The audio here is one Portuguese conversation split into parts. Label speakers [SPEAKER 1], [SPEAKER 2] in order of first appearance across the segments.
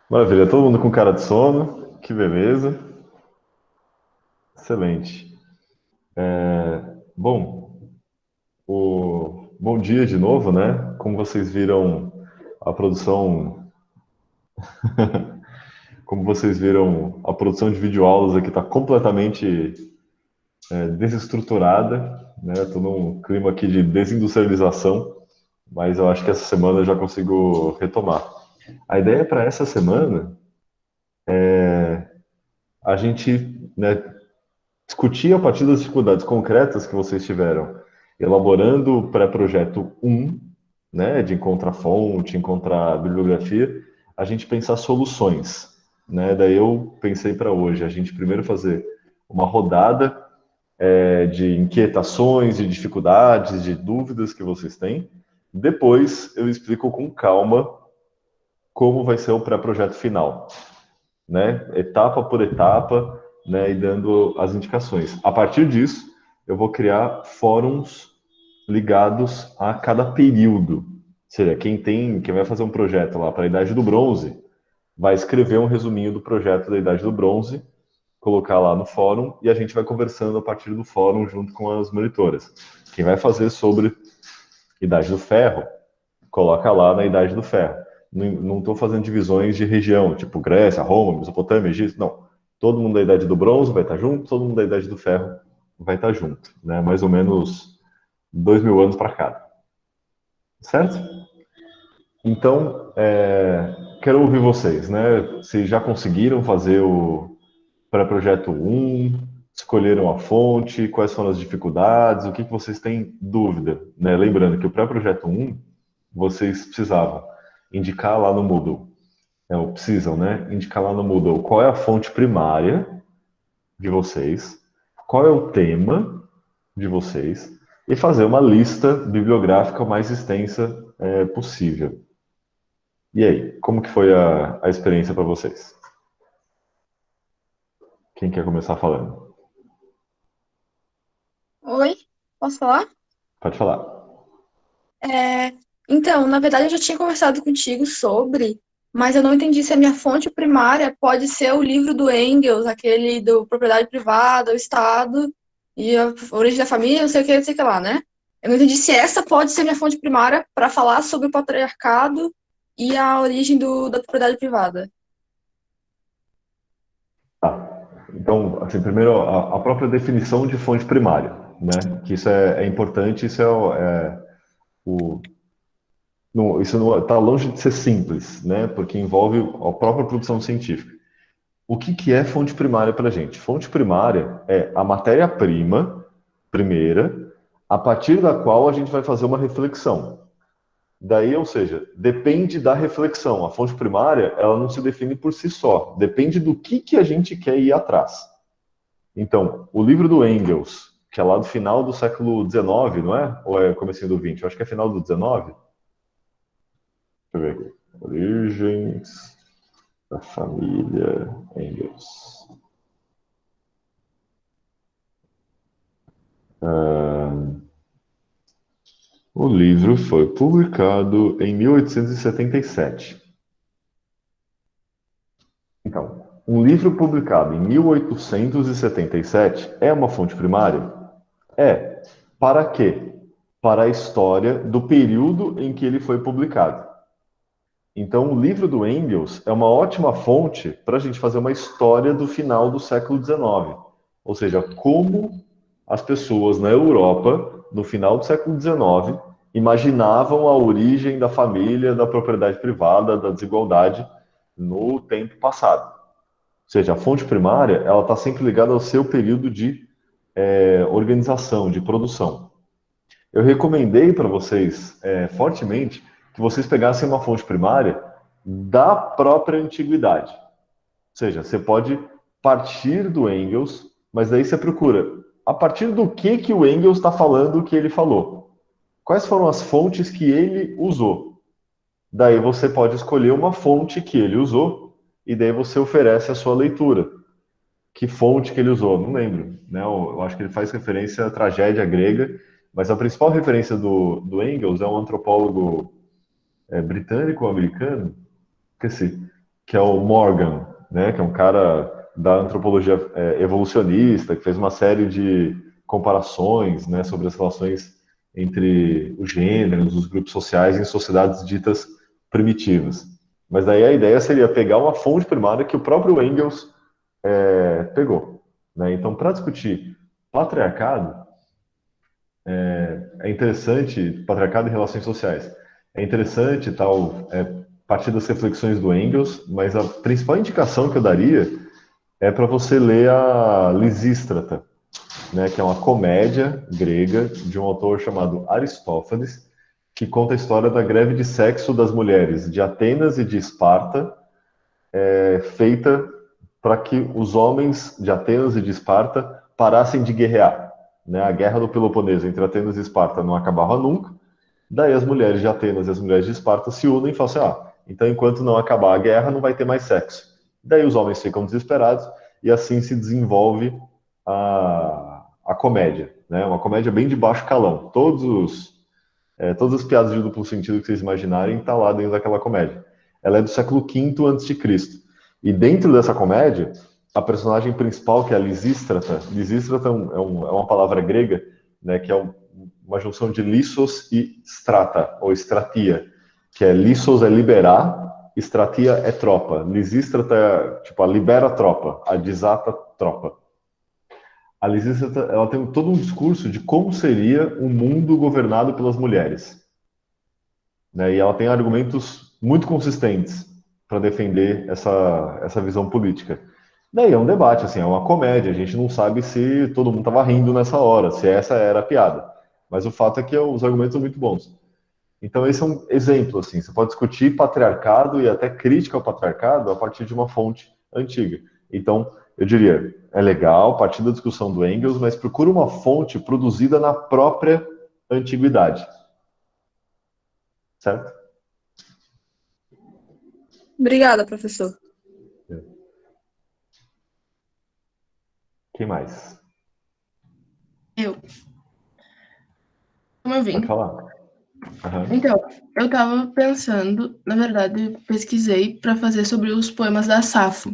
[SPEAKER 1] Maravilha, todo mundo com cara de sono, que beleza, excelente. Bom, bom dia de novo, né? Como vocês viram, a produção, como vocês viram, a produção de videoaulas aqui está completamente desestruturada, né? Estou num clima aqui de desindustrialização, mas eu acho que essa semana eu já consigo retomar. A ideia para essa semana, a gente, né, discutir a partir das dificuldades concretas que vocês tiveram, elaborando o pré-projeto 1, né, de encontrar fonte, encontrar bibliografia, a gente pensar soluções, né? Daí eu pensei para hoje, a gente primeiro fazer uma rodada de inquietações, de dificuldades, de dúvidas que vocês têm. Depois eu explico com calma como vai ser o pré-projeto final, né? Etapa por etapa, né? E dando as indicações. A partir disso, eu vou criar fóruns ligados a cada período. Ou seja, quem vai fazer um projeto lá para a Idade do Bronze, vai escrever um resuminho do projeto da Idade do Bronze, colocar lá no fórum e a gente vai conversando a partir do fórum junto com as monitoras. Quem vai fazer sobre Idade do Ferro, coloca lá na Idade do Ferro. Não estou fazendo divisões de região, tipo Grécia, Roma, Mesopotâmia, Egito, não. Todo mundo da Idade do Bronze vai estar junto, todo mundo da Idade do Ferro vai estar junto, né? Mais ou menos 2.000 anos para cada, certo? Então, quero ouvir vocês, né? Vocês já conseguiram fazer o pré-projeto 1? Escolheram a fonte? Quais foram as dificuldades? O que que vocês têm dúvida, né? Lembrando que o pré-projeto 1, vocês precisavam indicar lá no Moodle, ou precisam, né? Indicar lá no Moodle qual é a fonte primária de vocês, qual é o tema de vocês, e fazer uma lista bibliográfica o mais extensa possível. E aí, como que foi a experiência para vocês? Quem quer começar falando?
[SPEAKER 2] Oi, posso falar?
[SPEAKER 1] Pode falar.
[SPEAKER 2] É, então, na verdade, eu já tinha conversado contigo sobre, mas eu não entendi se a minha fonte primária pode ser o livro do Engels, aquele do propriedade privada, o Estado e a origem da família, não sei o que lá, né? Eu não entendi se essa pode ser minha fonte primária para falar sobre o patriarcado e a origem da propriedade privada.
[SPEAKER 1] Então, assim, primeiro, a própria definição de fonte primária, né? Que isso é importante, isso isso não está longe de ser simples, né? Porque envolve a própria produção científica. O que que é fonte primária para a gente? Fonte primária é a matéria-prima, primeira, a partir da qual a gente vai fazer uma reflexão. Daí, ou seja, depende da reflexão. A fonte primária, ela não se define por si só. Depende do que a gente quer ir atrás. Então, o livro do Engels, que é lá do final do século XIX, não é? Ou é comecinho do XX? Eu acho que é final do XIX. Deixa eu ver aqui. Origens da família Engels. O livro foi publicado em 1877. Então, um livro publicado em 1877 é uma fonte primária? É. Para quê? Para a história do período em que ele foi publicado. Então, o livro do Engels é uma ótima fonte para a gente fazer uma história do final do século XIX. Ou seja, como as pessoas na Europa, no final do século XIX, imaginavam a origem da família, da propriedade privada, da desigualdade no tempo passado. Ou seja, a fonte primária ela está sempre ligada ao seu período de organização, de produção. Eu recomendei para vocês fortemente que vocês pegassem uma fonte primária da própria antiguidade. Ou seja, você pode partir do Engels, mas daí você procura a partir do que o Engels está falando que ele falou. Quais foram as fontes que ele usou? Daí você pode escolher uma fonte que ele usou e daí você oferece a sua leitura. Que fonte que ele usou? Não lembro. Né? Eu acho que ele faz referência à tragédia grega, mas a principal referência do Engels é um antropólogo britânico ou americano, esqueci. que é o Morgan, né, que é um cara da antropologia evolucionista, que fez uma série de comparações, né, sobre as relações entre os gêneros, os grupos sociais em sociedades ditas primitivas. Mas daí a ideia seria pegar uma fonte primária que o próprio Engels pegou, né? Então, para discutir patriarcado, é interessante, patriarcado e relações sociais, é interessante tal, partir das reflexões do Engels, mas a principal indicação que eu daria é para você ler a Lisístrata, né, que é uma comédia grega de um autor chamado Aristófanes, que conta a história da greve de sexo das mulheres de Atenas e de Esparta, feita para que os homens de Atenas e de Esparta parassem de guerrear. Né? A guerra do Peloponeso entre Atenas e Esparta não acabava nunca. Daí as mulheres de Atenas e as mulheres de Esparta se unem e falam assim: então enquanto não acabar a guerra, não vai ter mais sexo. Daí os homens ficam desesperados e assim se desenvolve a comédia. Né? Uma comédia bem de baixo calão. Todas as piadas de duplo sentido que vocês imaginarem tá lá dentro daquela comédia. Ela é do século V a.C. E dentro dessa comédia, a personagem principal, que é a Lisístrata, Lisístrata é uma palavra grega, né, que é uma junção de lissos e strata, ou stratia, que é lissos é liberar, stratia é tropa. Lisístrata é, tipo, a libera a tropa, a desata a tropa. A Lisístrata, ela tem todo um discurso de como seria um mundo governado pelas mulheres, né? E ela tem argumentos muito consistentes para defender essa visão política. Daí é um debate, assim, é uma comédia. A gente não sabe se todo mundo estava rindo nessa hora, se essa era a piada. Mas o fato é que os argumentos são muito bons. Então esse é um exemplo, assim. Você pode discutir patriarcado e até crítica ao patriarcado a partir de uma fonte antiga. Então, eu diria, é legal partir da discussão do Engels, mas procura uma fonte produzida na própria antiguidade, certo?
[SPEAKER 2] Obrigada, professor.
[SPEAKER 1] Quem mais?
[SPEAKER 3] Eu. Como eu
[SPEAKER 1] Pode
[SPEAKER 3] vim.
[SPEAKER 1] falar. Uhum.
[SPEAKER 3] Então, eu tava pensando, na verdade, pesquisei para fazer sobre os poemas da Safo.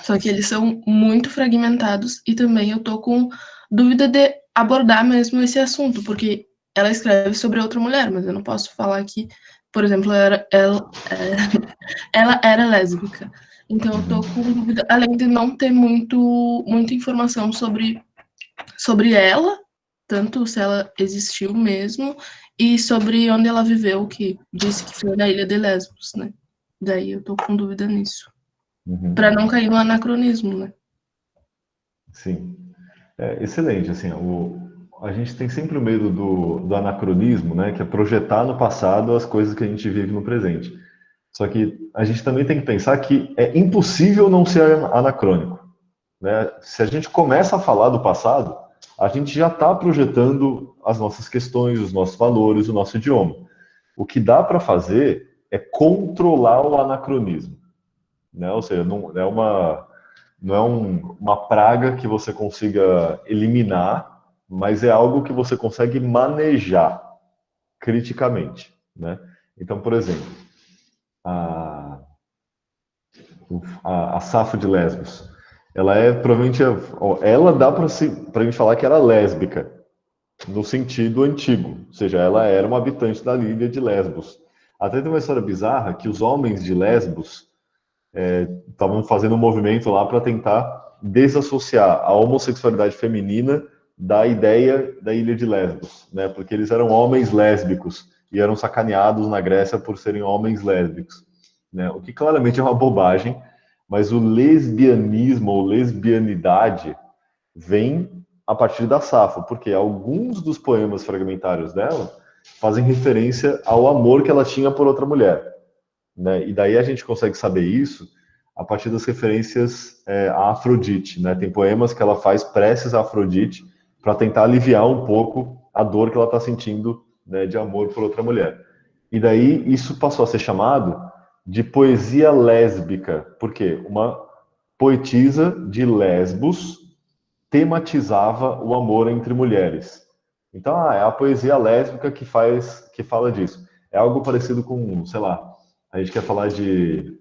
[SPEAKER 3] Só que eles são muito fragmentados e também eu tô com dúvida de abordar mesmo esse assunto, porque ela escreve sobre outra mulher, mas eu não posso falar que, por exemplo, ela era lésbica. Então eu tô com dúvida, além de não ter muita informação sobre ela, tanto se ela existiu mesmo, e sobre onde ela viveu, que disse que foi na ilha de Lesbos, né? Daí eu tô com dúvida nisso.
[SPEAKER 1] Uhum.
[SPEAKER 3] Para não cair no anacronismo, né?
[SPEAKER 1] Sim. Excelente, assim, a gente tem sempre o medo do anacronismo, né, que é projetar no passado as coisas que a gente vive no presente. Só que a gente também tem que pensar que é impossível não ser anacrônico, né? Se a gente começa a falar do passado, a gente já está projetando as nossas questões, os nossos valores, o nosso idioma. O que dá para fazer é controlar o anacronismo, né? Ou seja, não é uma praga que você consiga eliminar, mas é algo que você consegue manejar criticamente, né? Então, por exemplo, a, a Safo de Lesbos, ela é provavelmente, ela dá para a gente falar que era lésbica, no sentido antigo, ou seja, ela era uma habitante da ilha de Lesbos. Até tem uma história bizarra que os homens de Lesbos estavam fazendo um movimento lá para tentar desassociar a homossexualidade feminina da ideia da ilha de Lesbos, né? Porque eles eram homens lésbicos e eram sacaneados na Grécia por serem homens lésbicos, né? O que claramente é uma bobagem, mas o lesbianismo ou lesbianidade vem a partir da Safo, porque alguns dos poemas fragmentários dela fazem referência ao amor que ela tinha por outra mulher, né? E daí a gente consegue saber isso a partir das referências a Afrodite, né? Tem poemas que ela faz preces a Afrodite para tentar aliviar um pouco a dor que ela está sentindo, né, de amor por outra mulher. E daí isso passou a ser chamado de poesia lésbica, porque uma poetisa de Lesbos tematizava o amor entre mulheres. Então, é a poesia lésbica que fala disso. É algo parecido com, sei lá, a gente quer falar de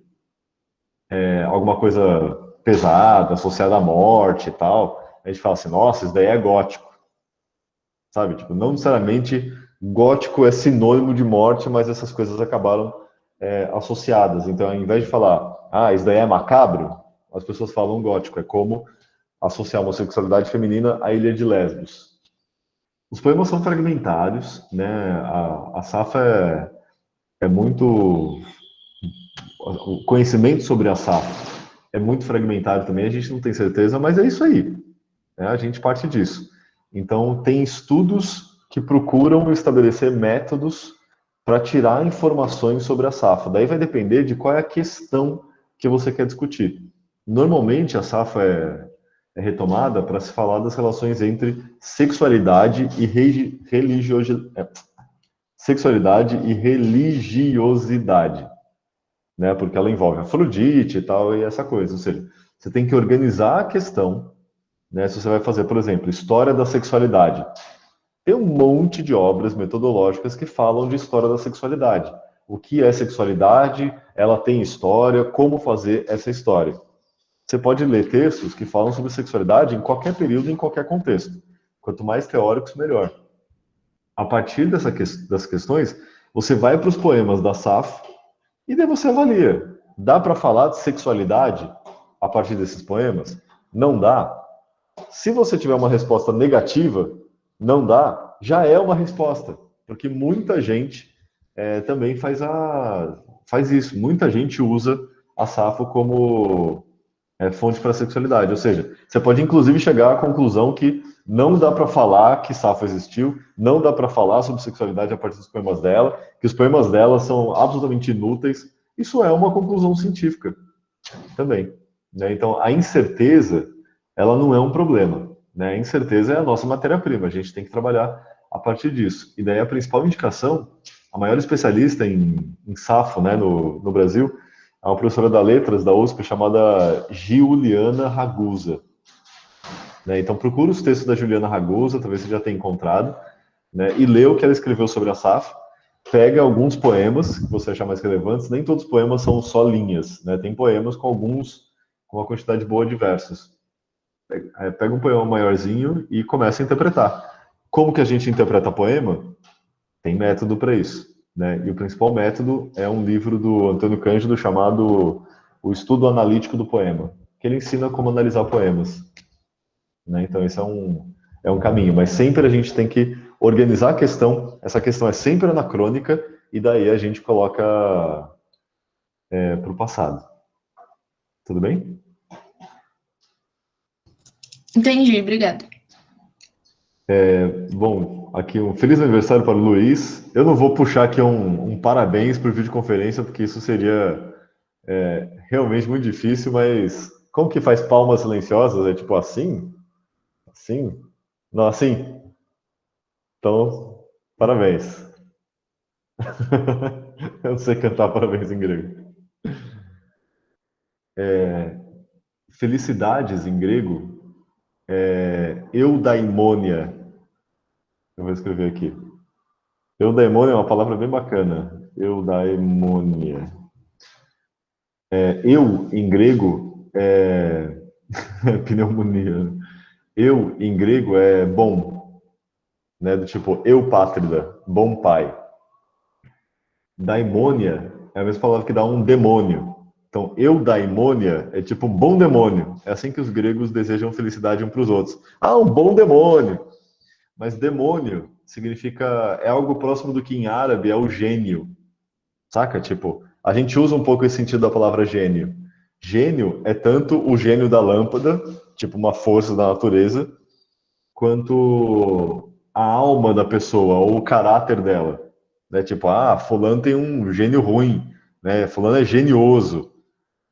[SPEAKER 1] alguma coisa pesada, associada à morte e tal, a gente fala assim, nossa, isso daí é gótico, sabe? Tipo, não necessariamente gótico é sinônimo de morte, mas essas coisas acabaram associadas. Então, ao invés de falar, ah, isso daí é macabro, as pessoas falam gótico. É como associar a homossexualidade feminina à Ilha de Lesbos. Os poemas são fragmentários, né? A Safo é muito... O conhecimento sobre a Safo é muito fragmentário também, a gente não tem certeza, mas é isso aí, né? A gente parte disso. Então, tem estudos que procuram estabelecer métodos para tirar informações sobre a Safo. Daí vai depender de qual é a questão que você quer discutir. Normalmente, a Safo é retomada para se falar das relações entre sexualidade e sexualidade e religiosidade, né? Porque ela envolve Afrodite e tal, e essa coisa. Ou seja, você tem que organizar a questão, né? Se você vai fazer, por exemplo, história da sexualidade. Tem um monte de obras metodológicas que falam de história da sexualidade. O que é sexualidade? Ela tem história, como fazer essa história. Você pode ler textos que falam sobre sexualidade em qualquer período, em qualquer contexto. Quanto mais teóricos, melhor. A partir das questões, você vai para os poemas da Safo e daí você avalia. Dá para falar de sexualidade a partir desses poemas? Não dá. Se você tiver uma resposta negativa, não dá, já é uma resposta. Porque muita gente também faz isso. Muita gente usa a Safo como fonte para sexualidade. Ou seja, você pode inclusive chegar à conclusão que não dá para falar que Safo existiu, não dá para falar sobre sexualidade a partir dos poemas dela, que os poemas dela são absolutamente inúteis. Isso é uma conclusão científica também, né? Então, a incerteza, ela não é um problema, né? A incerteza é a nossa matéria-prima, a gente tem que trabalhar a partir disso. E daí a principal indicação, a maior especialista em Safo, né, no Brasil, é uma professora da Letras da USP chamada Giuliana Ragusa, né? Então procura os textos da Giuliana Ragusa, talvez você já tenha encontrado, né? E lê o que ela escreveu sobre a Safo. Pega alguns poemas que você achar mais relevantes. Nem todos os poemas são só linhas, né? Tem poemas com uma quantidade boa de versos. Pega um poema maiorzinho e começa a interpretar. Como que a gente interpreta poema? Tem método para isso, né? E o principal método é um livro do Antônio Cândido chamado O Estudo Analítico do Poema, que ele ensina como analisar poemas, né? Então esse é um caminho, mas sempre a gente tem que organizar a questão. Essa questão é sempre anacrônica e daí a gente coloca para o passado. Tudo bem?
[SPEAKER 3] Entendi, obrigada.
[SPEAKER 1] Bom, aqui um feliz aniversário para o Luiz. Eu não vou puxar aqui um parabéns por videoconferência, porque isso seria realmente muito difícil, mas como que faz palmas silenciosas? É tipo assim? Assim? Não, assim? Então, parabéns. Eu não sei cantar parabéns em grego. Felicidades em grego, eudaimonia. Eu vou escrever aqui. Eudaimonia é uma palavra bem bacana. Eudaimonia. Eu, em grego, é pneumonia. Eu, em grego, é bom, né? Do tipo, eu, pátrida, bom pai. Daimônia é a mesma palavra que dá um demônio. Então, eudaimonia é tipo um bom demônio. É assim que os gregos desejam felicidade um para os outros. Ah, um bom demônio! Mas demônio significa, é algo próximo do que em árabe é o gênio. Saca? Tipo, a gente usa um pouco esse sentido da palavra gênio. Gênio é tanto o gênio da lâmpada, tipo uma força da natureza, quanto a alma da pessoa, ou o caráter dela. Né? Tipo, fulano tem um gênio ruim, né? Fulano é genioso. Ou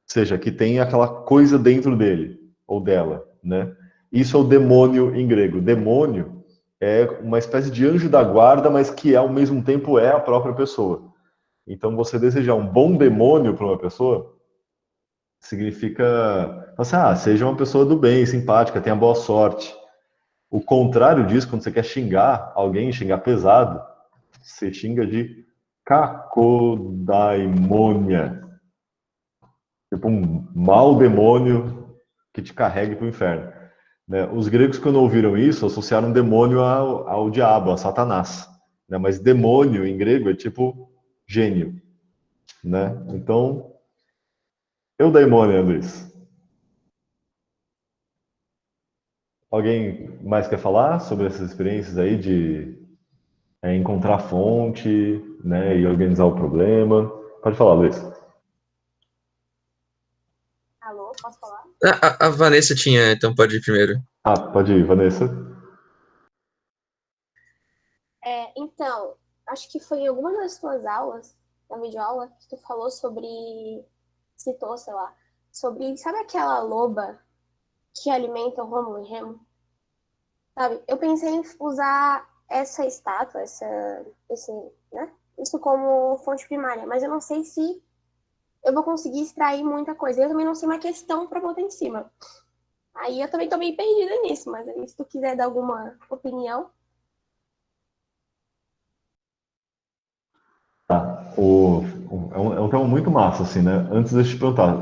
[SPEAKER 1] seja, que tem aquela coisa dentro dele, ou dela, né? Isso é o demônio em grego. Demônio é uma espécie de anjo da guarda, mas que ao mesmo tempo é a própria pessoa. Então, você desejar um bom demônio para uma pessoa significa, assim, seja uma pessoa do bem, simpática, tenha boa sorte. O contrário disso, quando você quer xingar alguém, xingar pesado, você xinga de cacodaimonia. tipo um mau demônio que te carregue para o inferno. Né? Os gregos, quando ouviram isso, associaram demônio ao diabo, a Satanás. Né? Mas demônio em grego é tipo gênio. Né? Então, eudaimonia, Luiz. Alguém mais quer falar sobre essas experiências aí de encontrar fonte, né, e organizar o problema? Pode falar, Luiz.
[SPEAKER 4] Alô, posso falar?
[SPEAKER 5] A Vanessa tinha, então pode ir primeiro.
[SPEAKER 1] Ah, pode ir, Vanessa.
[SPEAKER 4] Então, acho que foi em alguma das tuas aulas, na videoaula, que tu falou sobre, citou, sei lá, sobre, sabe aquela loba que alimenta o Rômulo e Remo? Sabe? Eu pensei em usar essa estátua, esse, né? Isso como fonte primária, mas eu não sei se eu vou conseguir extrair muita coisa. Eu também não sei uma questão para botar em cima. Aí eu também tô meio perdida nisso, mas aí, se tu quiser dar alguma opinião.
[SPEAKER 1] Tá. É um tema muito massa, assim, né? Antes de eu te perguntar,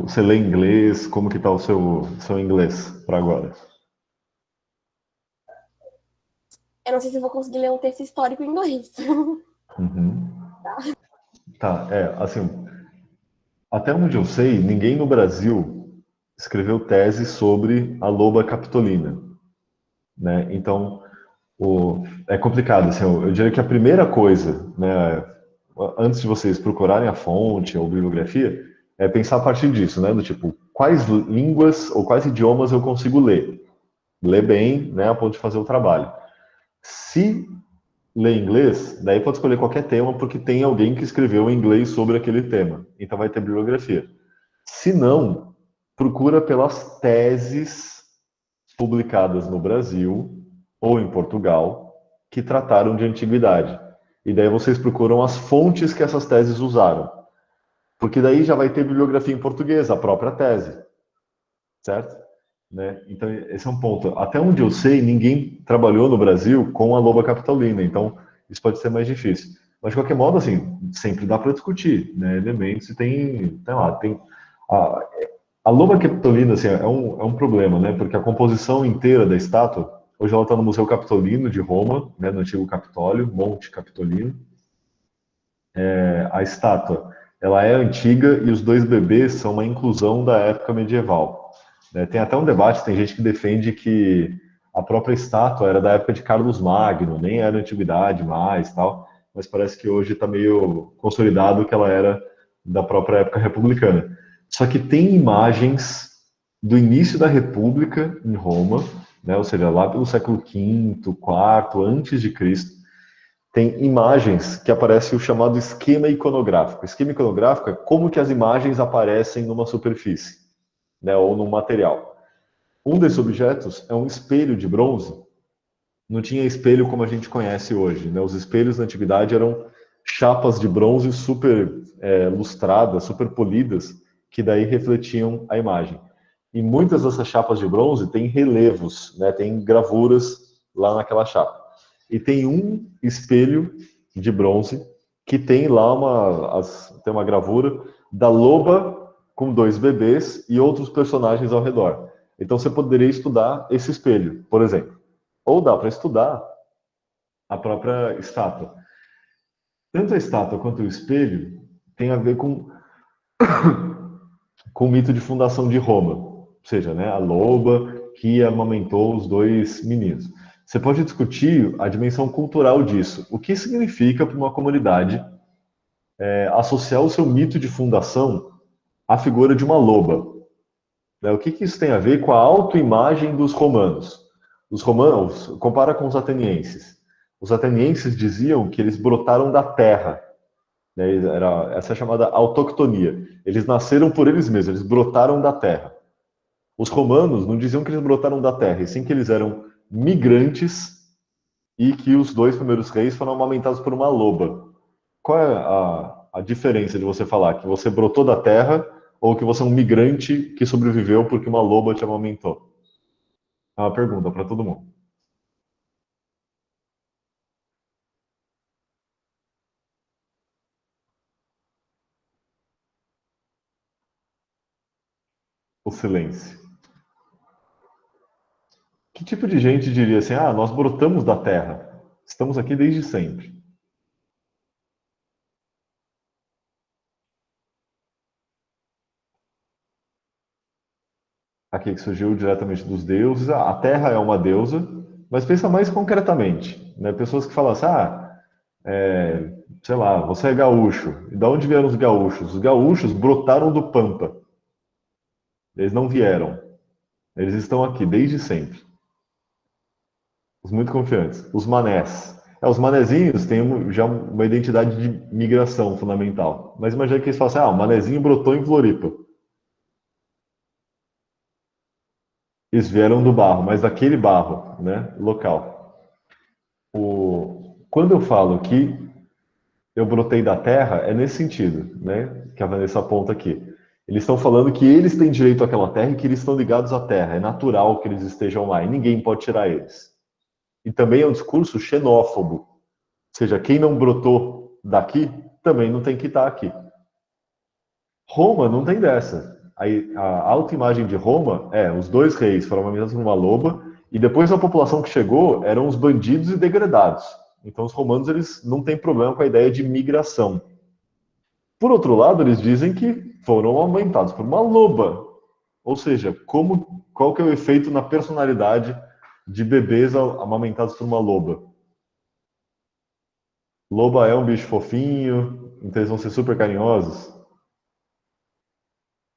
[SPEAKER 1] você lê inglês? Como que tá o seu inglês para agora?
[SPEAKER 4] Eu não sei se eu vou conseguir ler um texto histórico em inglês.
[SPEAKER 1] Uhum. Tá, assim, até onde eu sei, ninguém no Brasil escreveu tese sobre a loba capitolina, né? Então, é complicado, assim, eu diria que a primeira coisa, né, antes de vocês procurarem a fonte ou bibliografia, é pensar a partir disso, né, do tipo, quais línguas ou quais idiomas eu consigo ler? Ler bem, né, a ponto de fazer o trabalho. Se ler inglês, daí pode escolher qualquer tema, porque tem alguém que escreveu em inglês sobre aquele tema, então vai ter bibliografia. Se não, procura pelas teses publicadas no Brasil ou em Portugal que trataram de antiguidade. E daí vocês procuram as fontes que essas teses usaram. Porque daí já vai ter bibliografia em português, a própria tese, certo? Né? Então, esse é um ponto. Até onde eu sei, ninguém trabalhou no Brasil com a loba capitolina, então isso pode ser mais difícil. Mas, de qualquer modo, assim, sempre dá para discutir, né? Elementos e tem lá, tem... A, a loba capitolina, assim, é um problema, né? Porque a composição inteira da estátua, hoje ela está no Museu Capitolino de Roma, né? No antigo Capitólio, Monte Capitolino. A estátua, ela é antiga e os dois bebês são uma inclusão da época medieval. Né? Tem até um debate, tem gente que defende que a própria estátua era da época de Carlos Magno, nem era antiguidade mais, tal, mas parece que hoje está meio consolidado que ela era da própria época republicana. Só que tem imagens do início da República em Roma, né? Ou seja, lá pelo século V, quarto antes de Cristo, tem imagens que aparece o chamado esquema iconográfico. Esquema iconográfico é como que as imagens aparecem numa superfície, né, ou num material. Um desses objetos é um espelho de bronze. Não tinha espelho como a gente conhece hoje, né? Os espelhos na antiguidade eram chapas de bronze super lustradas, super polidas, que daí refletiam a imagem. E muitas dessas chapas de bronze têm relevos, né? Tem gravuras lá naquela chapa. E tem um espelho de bronze que tem lá tem uma gravura da loba com dois bebês e outros personagens ao redor. Então você poderia estudar esse espelho, por exemplo. Ou dá para estudar a própria estátua. Tanto a estátua quanto o espelho tem a ver com o mito de fundação de Roma. Ou seja, né, a loba que amamentou os dois meninos. Você pode discutir a dimensão cultural disso. O que significa para uma comunidade associar o seu mito de fundação à figura de uma loba? Né? O que isso tem a ver com a autoimagem dos romanos? Os romanos, compara com os atenienses. Os atenienses diziam que eles brotaram da terra. Né? Essa é a chamada autoctonia. Eles nasceram por eles mesmos, eles brotaram da terra. Os romanos não diziam que eles brotaram da terra, e sim que eles eram migrantes e que os dois primeiros reis foram amamentados por uma loba. Qual é a diferença de você falar que você brotou da terra ou que você é um migrante que sobreviveu porque uma loba te amamentou? É uma pergunta para todo mundo. O silêncio. Que tipo de gente diria assim, ah, nós brotamos da terra, estamos aqui desde sempre? Aqui que surgiu diretamente dos deuses, a terra é uma deusa, mas pensa mais concretamente, né? Pessoas que falam assim, ah, sei lá, você é gaúcho, e da onde vieram os gaúchos? Os gaúchos brotaram do Pampa, eles não vieram, eles estão aqui desde sempre. Os muito confiantes. Os manés. Os manezinhos têm já uma identidade de migração fundamental. Mas imagina que eles falam assim, ah, o manezinho brotou em Floripa. Eles vieram do barro, mas daquele barro, né, local. Quando eu falo que eu brotei da terra, é nesse sentido, né, que a Vanessa aponta aqui. Eles estão falando que eles têm direito àquela terra e que eles estão ligados à terra. É natural que eles estejam lá e ninguém pode tirar eles. E também é um discurso xenófobo. Ou seja, quem não brotou daqui também não tem que estar aqui. Roma não tem dessa. A autoimagem de Roma é os dois reis foram amamentados por uma loba e depois a população que chegou eram os bandidos e degradados. Então os romanos eles não têm problema com a ideia de migração. Por outro lado, eles dizem que foram amamentados por uma loba. Ou seja, qual que é o efeito na personalidade de bebês amamentados por uma loba? Loba é um bicho fofinho, então eles vão ser super carinhosos.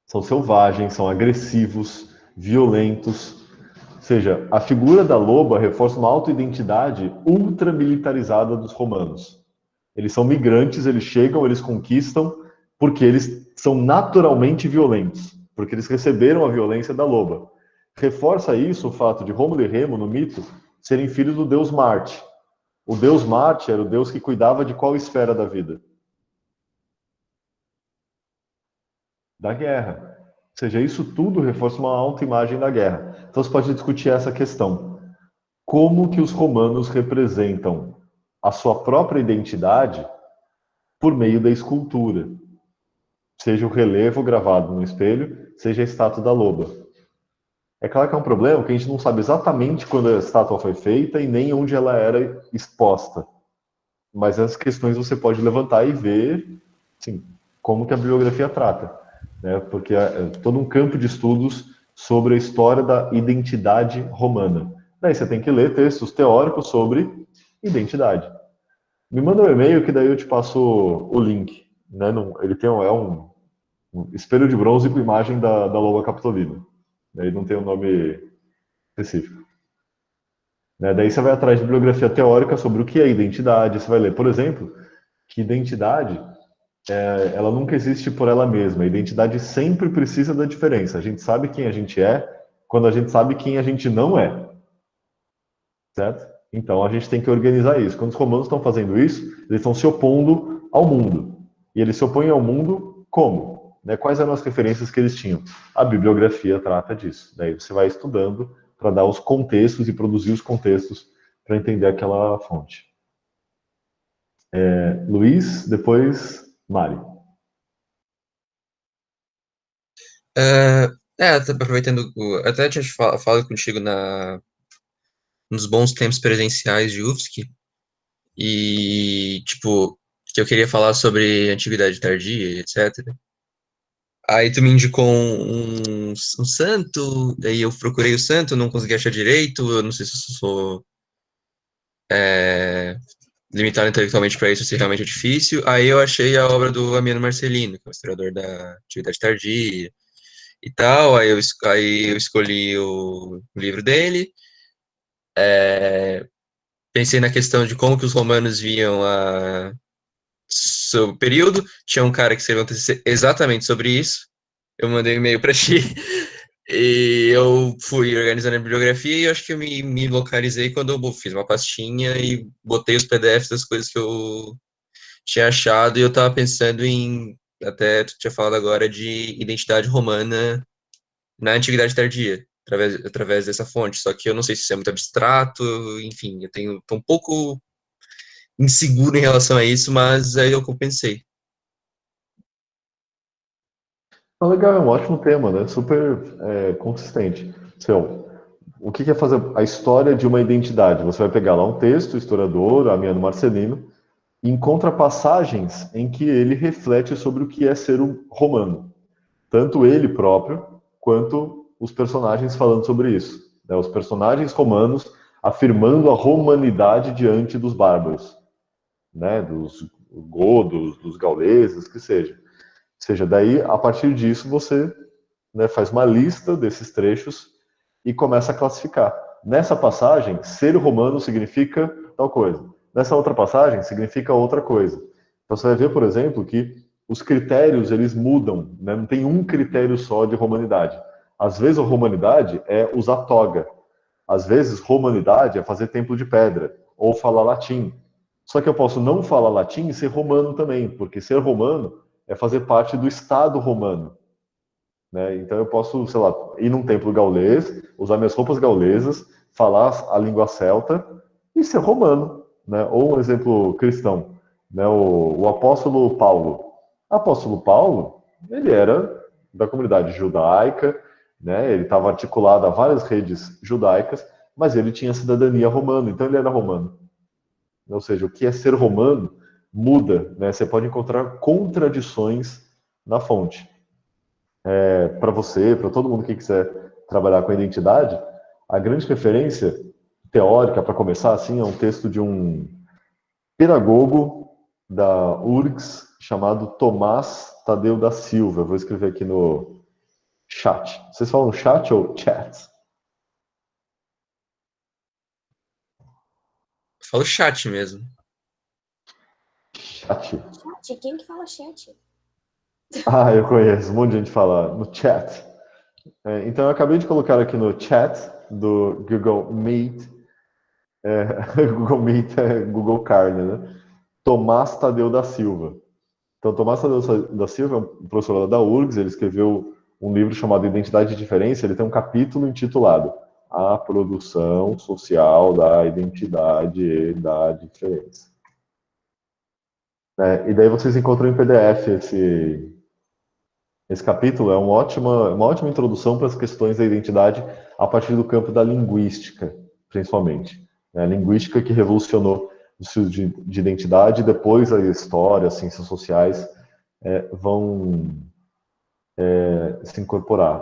[SPEAKER 1] São selvagens, são agressivos, violentos. Ou seja, a figura da loba reforça uma autoidentidade ultramilitarizada dos romanos. Eles são migrantes, eles chegam, eles conquistam, porque eles são naturalmente violentos, porque eles receberam a violência da loba. Reforça isso o fato de Rômulo e Remo, no mito, serem filhos do deus Marte. O deus Marte era o deus que cuidava de qual esfera da vida? Da guerra. Ou seja, isso tudo reforça uma autoimagem da guerra. Então você pode discutir essa questão. Como que os romanos representam a sua própria identidade por meio da escultura? Seja o relevo gravado no espelho, seja a estátua da loba. É claro que é um problema que a gente não sabe exatamente quando a estátua foi feita e nem onde ela era exposta. Mas essas questões você pode levantar e ver, assim, como que a bibliografia trata, né? Porque é todo um campo de estudos sobre a história da identidade romana. Daí você tem que ler textos teóricos sobre identidade. Me manda um e-mail que daí eu te passo o link, né? Ele tem um espelho de bronze com imagem da loba capitolina. Ele não tem um nome específico. Né? Daí você vai atrás de bibliografia teórica sobre o que é identidade. Você vai ler, por exemplo, que identidade ela nunca existe por ela mesma. A identidade sempre precisa da diferença. A gente sabe quem a gente é quando a gente sabe quem a gente não é. Certo? Então a gente tem que organizar isso. Quando os romanos estão fazendo isso, eles estão se opondo ao mundo. E eles se opõem ao mundo como? Né? Quais eram as referências que eles tinham? A bibliografia trata disso. Daí você vai estudando para dar os contextos e produzir os contextos para entender aquela fonte. Luiz, depois Mari.
[SPEAKER 5] Aproveitando, até tinha falado contigo nos bons tempos presenciais de UFSC, e, tipo, que eu queria falar sobre antiguidade tardia, etc. Aí tu me indicou um santo, aí eu procurei o santo, não consegui achar direito, eu não sei se eu sou limitado intelectualmente para isso, se realmente é difícil. Aí eu achei a obra do Amiano Marcelino, que é o historiador da antiguidade tardia e tal, aí eu escolhi o livro dele, pensei na questão de como que os romanos viam sobre o período, tinha um cara que escreveu um TCC exatamente sobre isso, eu mandei um e-mail para ti, e eu fui organizando a bibliografia e eu acho que eu me localizei quando eu fiz uma pastinha e botei os PDFs das coisas que eu tinha achado, e eu tava pensando até tu tinha falado agora de identidade romana na Antiguidade Tardia, através dessa fonte, só que eu não sei se isso é muito abstrato, enfim, tô um pouco inseguro em relação a isso, mas aí eu compensei.
[SPEAKER 1] Tá legal, é um ótimo tema, né? Super consistente. Seu, o que é fazer a história de uma identidade? Você vai pegar lá um texto, historiador, Amiano Marcelino, e encontra passagens em que ele reflete sobre o que é ser um romano. Tanto ele próprio, quanto os personagens falando sobre isso. Né? Os personagens romanos afirmando a romanidade diante dos bárbaros, né? Dos godos, dos gauleses, que seja. Ou seja, daí, a partir disso, você, né, faz uma lista desses trechos e começa a classificar. Nessa passagem, ser romano significa tal coisa. Nessa outra passagem, significa outra coisa. Então você vai ver, por exemplo, que os critérios eles mudam, né? Não tem um critério só de romanidade. Às vezes a romanidade é usar toga. Às vezes romanidade é fazer templo de pedra ou falar latim. Só que eu posso não falar latim e ser romano também, porque ser romano é fazer parte do Estado romano. Né? Então eu posso, sei lá, ir num templo gaulês, usar minhas roupas gaulesas, falar a língua celta e ser romano. Né? Ou um exemplo cristão, né? O apóstolo Paulo. O apóstolo Paulo, ele era da comunidade judaica, né? Ele estava articulado a várias redes judaicas, mas ele tinha cidadania romana, então ele era romano. Ou seja, o que é ser romano muda, né? Você pode encontrar contradições na fonte. Para você, para todo mundo que quiser trabalhar com a identidade, a grande referência teórica, para começar assim, é um texto de um pedagogo da URGS chamado Tomás Tadeu da Silva. Eu vou escrever aqui no chat. Vocês falam chat ou chat?
[SPEAKER 5] Fala o chat mesmo.
[SPEAKER 1] Chat.
[SPEAKER 4] Chat? Quem que fala chat?
[SPEAKER 1] Ah, eu conheço, um monte de gente fala no chat. Então eu acabei de colocar aqui no chat do Google Meet. Google Meet é Google Carne, né? Tomás Tadeu da Silva. Então, Tomás Tadeu da Silva é um professor lá da URGS, ele escreveu um livro chamado Identidade e Diferença, ele tem um capítulo intitulado A Produção Social da Identidade e da Diferença. E daí vocês encontram em PDF esse capítulo, é uma ótima introdução para as questões da identidade a partir do campo da linguística, principalmente. A linguística que revolucionou o estudo de identidade, depois a história, as ciências sociais vão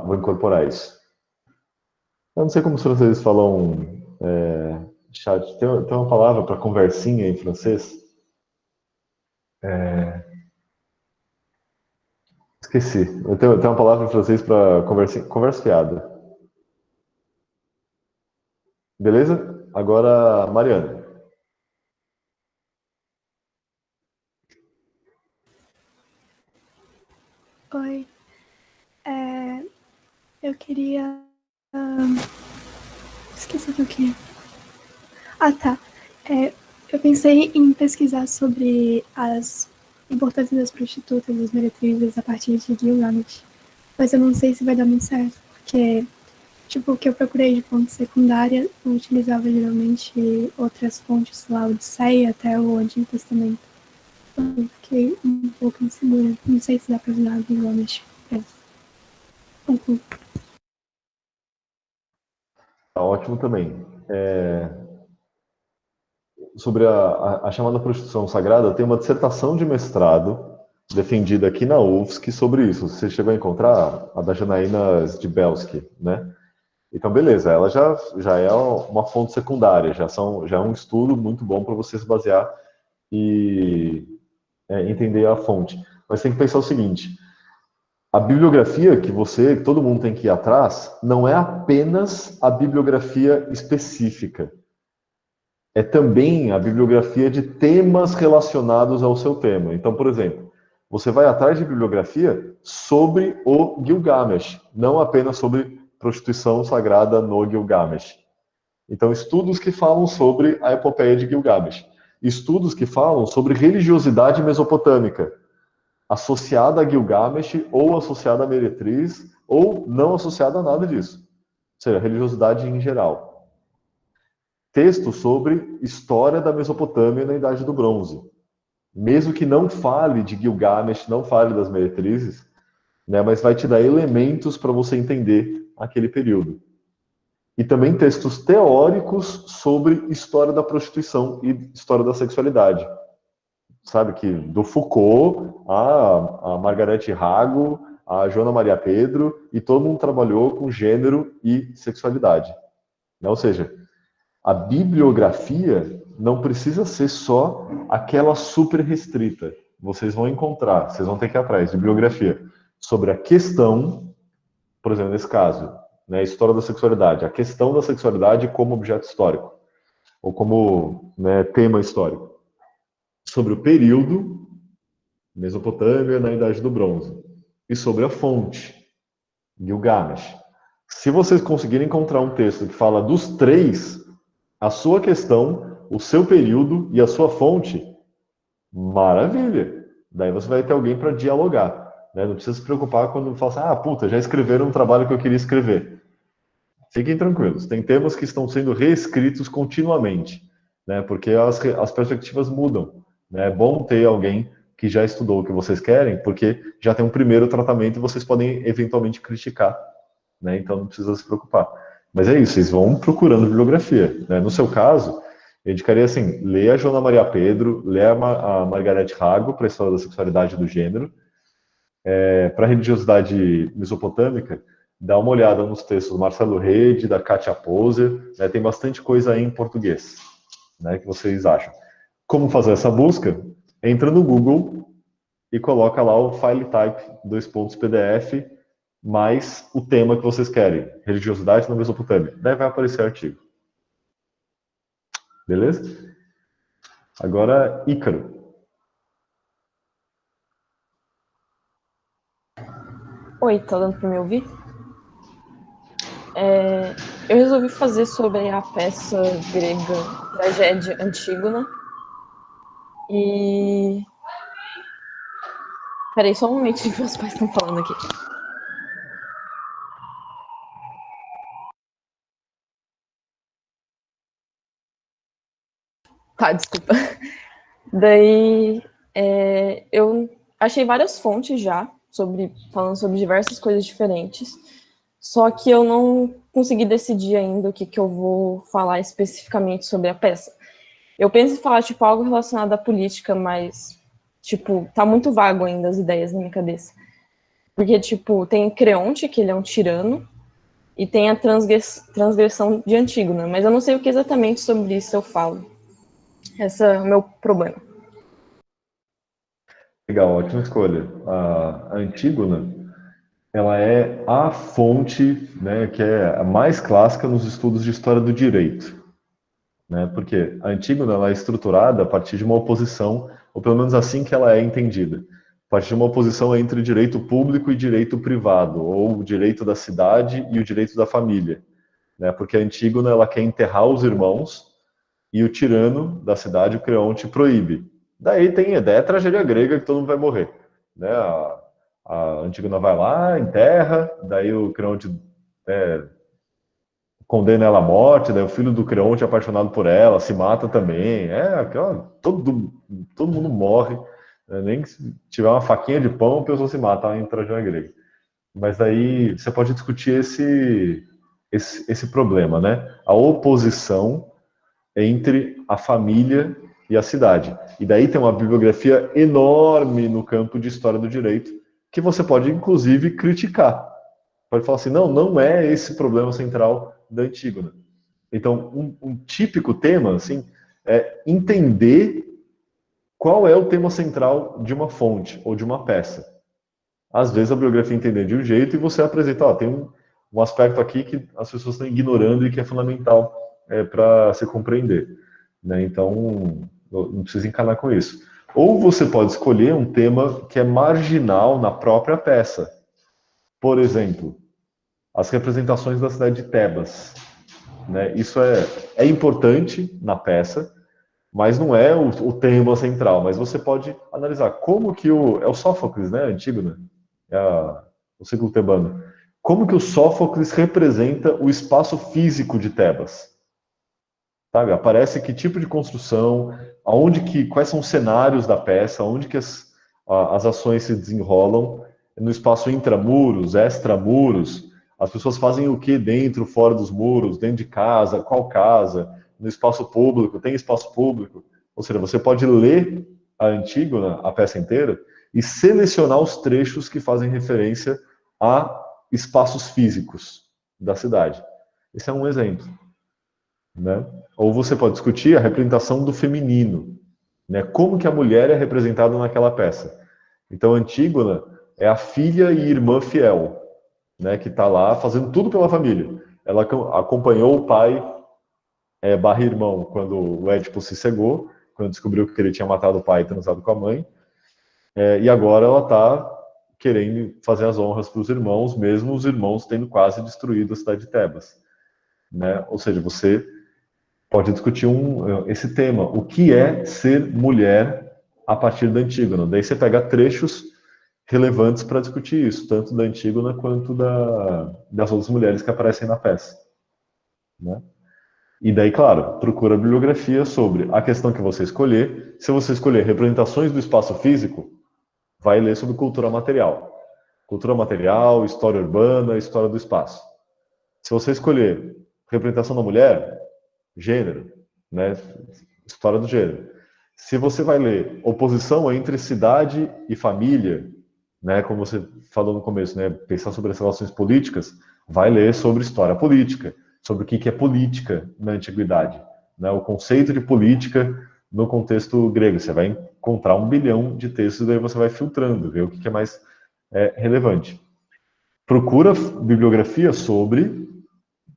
[SPEAKER 1] vão incorporar isso. Eu não sei como os franceses falam chat. Tem uma palavra para conversinha em francês? Esqueci. Tem uma palavra em francês para conversa fiada. Beleza? Agora, Mariana.
[SPEAKER 6] Oi. Eu queria. Esqueci do que. Ah, tá. Eu pensei em pesquisar sobre as importâncias das prostitutas e das meretrizes a partir de Gilgamesh. Mas eu não sei se vai dar muito certo, porque, tipo, o que eu procurei de fonte secundária, eu utilizava geralmente outras fontes lá, Odisseia até o Antigo Testamento. Eu fiquei um pouco insegura. Não sei se dá pra usar Gilgamesh pra concluir.
[SPEAKER 1] Tá ótimo também. Sobre a chamada prostituição sagrada, tem uma dissertação de mestrado defendida aqui na UFSC sobre isso. Você chegou a encontrar a da Janaína Zdibelski, né? Então, beleza, ela já é uma fonte secundária, já é um estudo muito bom para você se basear e entender a fonte. Mas tem que pensar o seguinte: a bibliografia que todo mundo tem que ir atrás, não é apenas a bibliografia específica. É também a bibliografia de temas relacionados ao seu tema. Então, por exemplo, você vai atrás de bibliografia sobre o Gilgamesh, não apenas sobre prostituição sagrada no Gilgamesh. Então, estudos que falam sobre a epopeia de Gilgamesh. Estudos que falam sobre religiosidade mesopotâmica, associada a Gilgamesh ou associada a Meretriz, ou não associada a nada disso. Ou seja, religiosidade em geral. Texto sobre história da Mesopotâmia na Idade do Bronze. Mesmo que não fale de Gilgamesh, não fale das Meretrizes, né? Mas vai te dar elementos para você entender aquele período. E também textos teóricos sobre história da prostituição e história da sexualidade. Sabe que do Foucault, a Margarete Rago, a Joana Maria Pedro, e todo mundo trabalhou com gênero e sexualidade. Ou seja, a bibliografia não precisa ser só aquela super restrita. Vocês vão encontrar, vocês vão ter que ir atrás de bibliografia sobre a questão, por exemplo, nesse caso, né, história da sexualidade, a questão da sexualidade como objeto histórico, ou como, né, tema histórico. Sobre o período, Mesopotâmia na Idade do Bronze, e sobre a fonte, Gilgamesh. Se vocês conseguirem encontrar um texto que fala dos três, a sua questão, o seu período e a sua fonte, maravilha! Daí você vai ter alguém para dialogar. Né? Não precisa se preocupar quando fala assim, puta, já escreveram um trabalho que eu queria escrever. Fiquem tranquilos, tem temas que estão sendo reescritos continuamente, né? Porque as perspectivas mudam. Né? É bom ter alguém que já estudou o que vocês querem, porque já tem um primeiro tratamento e vocês podem eventualmente criticar. Né? Então não precisa se preocupar. Mas é isso, vocês vão procurando bibliografia. Né? No seu caso, eu indicaria assim, lê a Joana Maria Pedro, lê a Margarete Rago para a história da sexualidade e do gênero. Para a religiosidade mesopotâmica, dá uma olhada nos textos do Marcelo Rede, da Kátia Poser, né? Tem bastante coisa aí em português, né, que vocês acham. Como fazer essa busca? Entra no Google e coloca lá o file type, PDF, mais o tema que vocês querem, religiosidade na Mesopotâmia. Daí vai aparecer artigo. Beleza? Agora, Ícaro.
[SPEAKER 7] Oi, tá dando para me ouvir? Eu resolvi fazer sobre a peça grega Tragédia Antígona. E... Peraí, só um momentinho que meus pais estão falando aqui. Tá, desculpa. Daí, eu achei várias fontes já, falando sobre diversas coisas diferentes, só que eu não consegui decidir ainda o que eu vou falar especificamente sobre a peça. Eu penso em falar, algo relacionado à política, mas, tá muito vago ainda as ideias na minha cabeça. Porque, tem Creonte, que ele é um tirano, e tem a transgressão de Antígona, mas eu não sei o que exatamente sobre isso eu falo. Esse é o meu problema.
[SPEAKER 1] Legal, ótima escolha. A Antígona, ela é a fonte, né, que é a mais clássica nos estudos de história do direito. Né? Porque a Antígona ela é estruturada a partir de uma oposição, ou pelo menos assim que ela é entendida, a partir de uma oposição entre direito público e direito privado, ou o direito da cidade e o direito da família. Né? Porque a Antígona ela quer enterrar os irmãos e o tirano da cidade, o Creonte, proíbe. Daí tem a ideia, tragédia grega, que todo mundo vai morrer. Né? A Antígona vai lá, enterra, daí o Creonte condena ela à morte, daí o filho do Creonte é apaixonado por ela, se mata também. Todo mundo morre. Né? Nem se tiver uma faquinha de pão, a pessoa se mata em tragédia grega. Mas daí você pode discutir esse problema, né? A oposição entre a família e a cidade. E daí tem uma bibliografia enorme no campo de história do direito, que você pode, inclusive, criticar. Pode falar assim, não é esse problema central da Antígona. Então, um típico tema, assim, é entender qual é o tema central de uma fonte ou de uma peça. Às vezes a bibliografia entender de um jeito e você apresenta, tem um aspecto aqui que as pessoas estão ignorando e que é fundamental para se compreender. Né? Então, não precisa encanar com isso. Ou você pode escolher um tema que é marginal na própria peça. Por exemplo, as representações da cidade de Tebas. Né? Isso é importante na peça, mas não é o tema central. Mas você pode analisar como que é o Sófocles, né? Antígona, o ciclo tebano. Como que o Sófocles representa o espaço físico de Tebas? Sabe? Aparece que tipo de construção, quais são os cenários da peça, onde que as ações se desenrolam, no espaço intramuros, extramuros, as pessoas fazem o que dentro, fora dos muros, dentro de casa, qual casa, no espaço público, tem espaço público. Ou seja, você pode ler a Antígona, a peça inteira, e selecionar os trechos que fazem referência a espaços físicos da cidade. Esse é um exemplo, né? Ou você pode discutir a representação do feminino, né? Como que a mulher é representada naquela peça. Então, Antígona é a filha e irmã fiel, né? Que está lá fazendo tudo pela família. Ela acompanhou o pai barra irmão quando o Édipo se cegou, quando descobriu que ele tinha matado o pai e transado com a mãe. E agora ela está querendo fazer as honras para os irmãos, mesmo os irmãos tendo quase destruído a cidade de Tebas, né? Ou seja, você pode discutir esse tema, o que é ser mulher a partir da Antígona. Daí você pega trechos relevantes para discutir isso, tanto da Antígona quanto das outras mulheres que aparecem na peça, né? E daí, claro, procura bibliografia sobre a questão que você escolher. Se você escolher representações do espaço físico, vai ler sobre cultura material. Cultura material, história urbana, história do espaço. Se você escolher representação da mulher, gênero, né? História do gênero. Se você vai ler oposição entre cidade e família, né? Como você falou no começo, né? Pensar sobre as relações políticas, vai ler sobre história política, sobre o que é política na antiguidade, né? O conceito de política no contexto grego. Você vai encontrar 1 bilhão de textos e daí você vai filtrando, ver o que é mais relevante. Procura bibliografia sobre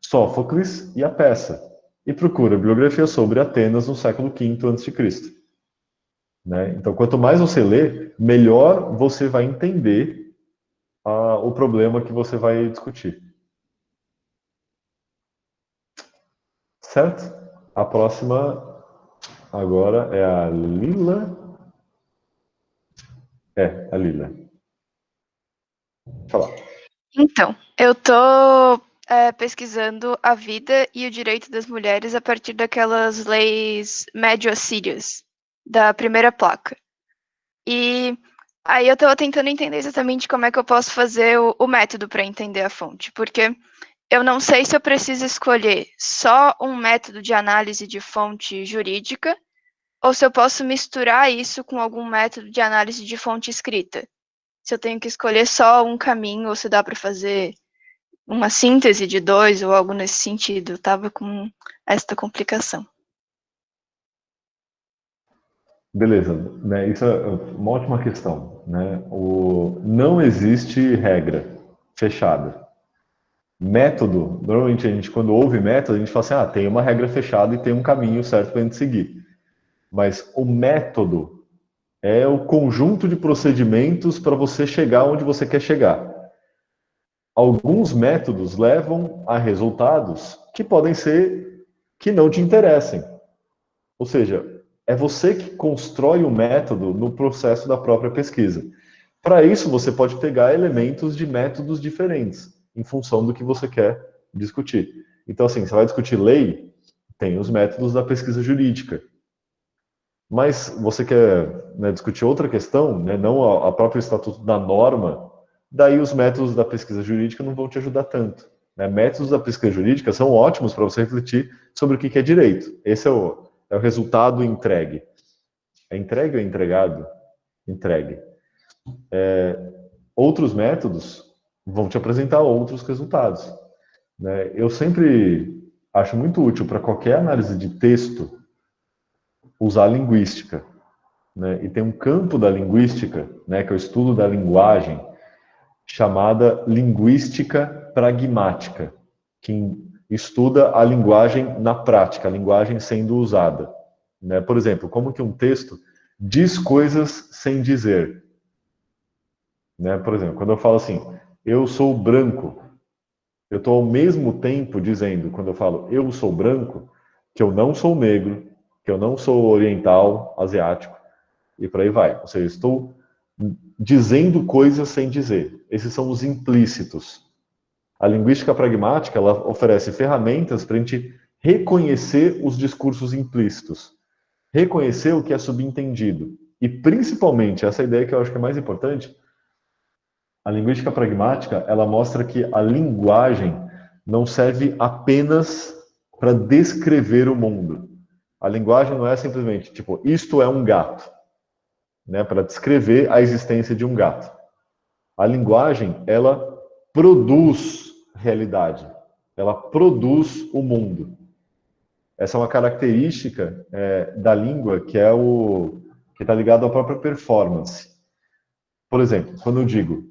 [SPEAKER 1] Sófocles e a peça. E procura bibliografia sobre Atenas no século V a.C. Né? Então, quanto mais você lê, melhor você vai entender o problema que você vai discutir. Certo? A próxima agora é a Lila. A Lila. Fala.
[SPEAKER 8] Então, eu tô pesquisando a vida e o direito das mulheres a partir daquelas leis médio-assírias, da primeira placa. E aí eu tava tentando entender exatamente como é que eu posso fazer o método para entender a fonte, porque eu não sei se eu preciso escolher só um método de análise de fonte jurídica, ou se eu posso misturar isso com algum método de análise de fonte escrita. Se eu tenho que escolher só um caminho, ou se dá para fazer uma síntese de dois, ou algo nesse sentido. Eu estava com esta complicação.
[SPEAKER 1] Beleza, né? Isso é uma ótima questão, né? Não existe regra fechada. Método, normalmente a gente, quando ouve método, a gente fala assim, tem uma regra fechada e tem um caminho certo para a gente seguir. Mas o método é o conjunto de procedimentos para você chegar onde você quer chegar. Alguns métodos levam a resultados que podem ser que não te interessem. Ou seja, é você que constrói o método no processo da própria pesquisa. Para isso, você pode pegar elementos de métodos diferentes, em função do que você quer discutir. Então, assim, você vai discutir lei, tem os métodos da pesquisa jurídica. Mas você quer, né, discutir outra questão, né, não a próprio estatuto da norma, daí os métodos da pesquisa jurídica não vão te ajudar tanto. Né? Métodos da pesquisa jurídica são ótimos para você refletir sobre o que é direito. Esse é o resultado entregue. É entregue ou entregado? Entregue. Outros métodos vão te apresentar outros resultados. Né? Eu sempre acho muito útil para qualquer análise de texto usar a linguística. Né? E tem um campo da linguística, né, que é o estudo da linguagem, chamada linguística pragmática, que estuda a linguagem na prática, a linguagem sendo usada. Né? Por exemplo, como que um texto diz coisas sem dizer. Né? Por exemplo, quando eu falo assim, eu sou branco, eu estou ao mesmo tempo dizendo, quando eu falo eu sou branco, que eu não sou negro, que eu não sou oriental, asiático, e por aí vai. Ou seja, eu estou dizendo coisas sem dizer. Esses são os implícitos. A linguística pragmática, ela oferece ferramentas para a gente reconhecer os discursos implícitos, reconhecer o que é subentendido. E, principalmente, essa ideia que eu acho que é mais importante, A linguística pragmática, ela mostra que a linguagem não serve apenas para descrever o mundo. A linguagem não é simplesmente, tipo, isto é um gato, né, para descrever a existência de um gato. A linguagem, ela produz realidade, ela produz o mundo. Essa é uma característica da língua que está ligado à própria performance. Por exemplo, quando eu digo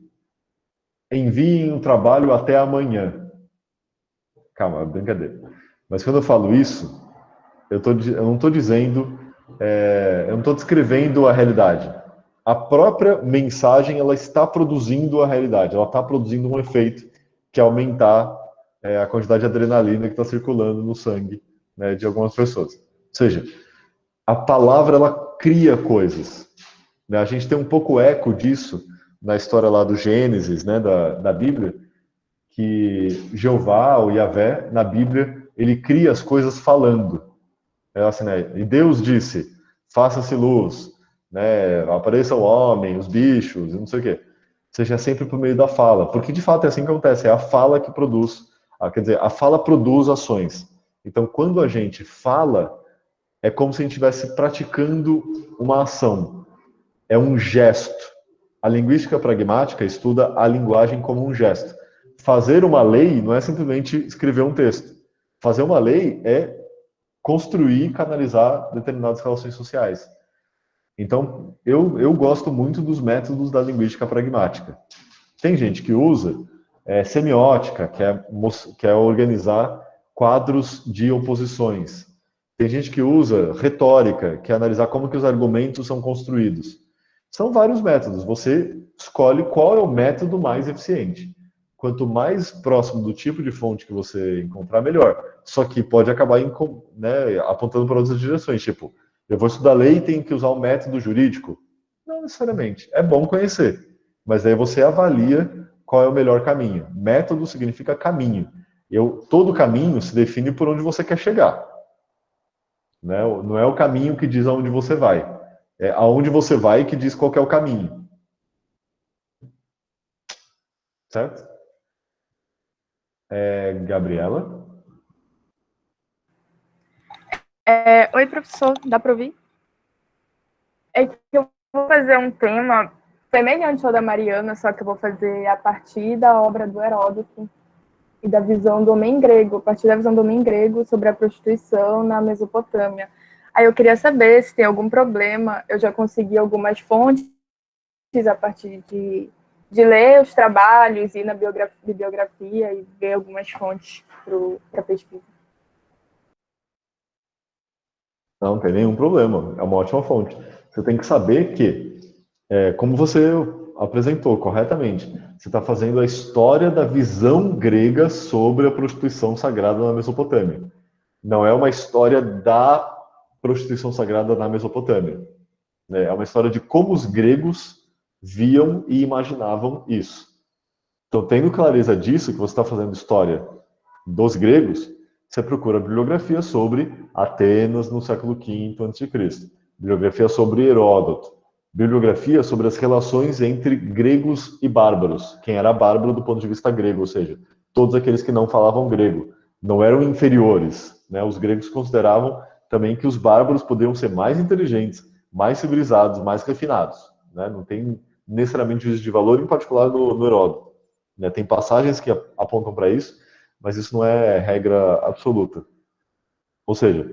[SPEAKER 1] enviem um trabalho até amanhã. Calma, é brincadeira. Mas quando eu falo isso, eu não estou dizendo, eu não estou descrevendo a realidade. A própria mensagem, ela está produzindo a realidade, ela está produzindo um efeito que é aumentar a quantidade de adrenalina que está circulando no sangue, né, de algumas pessoas. Ou seja, a palavra, ela cria coisas. Né? A gente tem um pouco eco disso na história lá do Gênesis, né, da Bíblia, que Jeová, ou Yahvé, na Bíblia, ele cria as coisas falando. É assim, né? E Deus disse, faça-se luz, né? Apareça o homem, os bichos, não sei o quê. Seja sempre por meio da fala. Porque, de fato, é assim que acontece. É a fala que produz. Quer dizer, a fala produz ações. Então, quando a gente fala, é como se a gente estivesse praticando uma ação. É um gesto. A linguística pragmática estuda a linguagem como um gesto. Fazer uma lei não é simplesmente escrever um texto. Fazer uma lei é construir e canalizar determinadas relações sociais. Então, eu gosto muito dos métodos da linguística pragmática. Tem gente que usa semiótica, que é organizar quadros de oposições. Tem gente que usa retórica, que é analisar como que os argumentos são construídos. São vários métodos. Você escolhe qual é o método mais eficiente. Quanto mais próximo do tipo de fonte que você encontrar, melhor. Só que pode acabar apontando para outras direções. Tipo, eu vou estudar lei e tenho que usar um método jurídico? Não necessariamente. É bom conhecer. Mas aí você avalia qual é o melhor caminho. Método significa caminho. Todo caminho se define por onde você quer chegar. Né? Não é o caminho que diz aonde você vai. É aonde você vai que diz qual que é o caminho. Certo? Gabriela?
[SPEAKER 9] Oi, professor, dá para ouvir? É que eu vou fazer um tema semelhante ao da Mariana, só que eu vou fazer a partir da obra do Heródoto e da visão do homem grego, a partir da visão do homem grego sobre a prostituição na Mesopotâmia. Aí eu queria saber se tem algum problema. Eu já consegui algumas fontes a partir de ler os trabalhos, ir na bibliografia e ver algumas fontes para pesquisa.
[SPEAKER 1] Não tem nenhum problema, é uma ótima fonte. Você tem que saber que, como você apresentou corretamente, você está fazendo a história da visão grega sobre a prostituição sagrada na Mesopotâmia. Não é uma história da prostituição sagrada na Mesopotâmia. É uma história de como os gregos viam e imaginavam isso. Então, tendo clareza disso, que você está fazendo história dos gregos, você procura bibliografia sobre Atenas no século V a.C., bibliografia sobre Heródoto, bibliografia sobre as relações entre gregos e bárbaros. Quem era bárbaro do ponto de vista grego, ou seja, todos aqueles que não falavam grego, não eram inferiores. Né? Os gregos consideravam também que os bárbaros podiam ser mais inteligentes, mais civilizados, mais refinados. Né? Não tem necessariamente juízo de valor, em particular no Heródoto. Né? Tem passagens que apontam para isso, mas isso não é regra absoluta. Ou seja,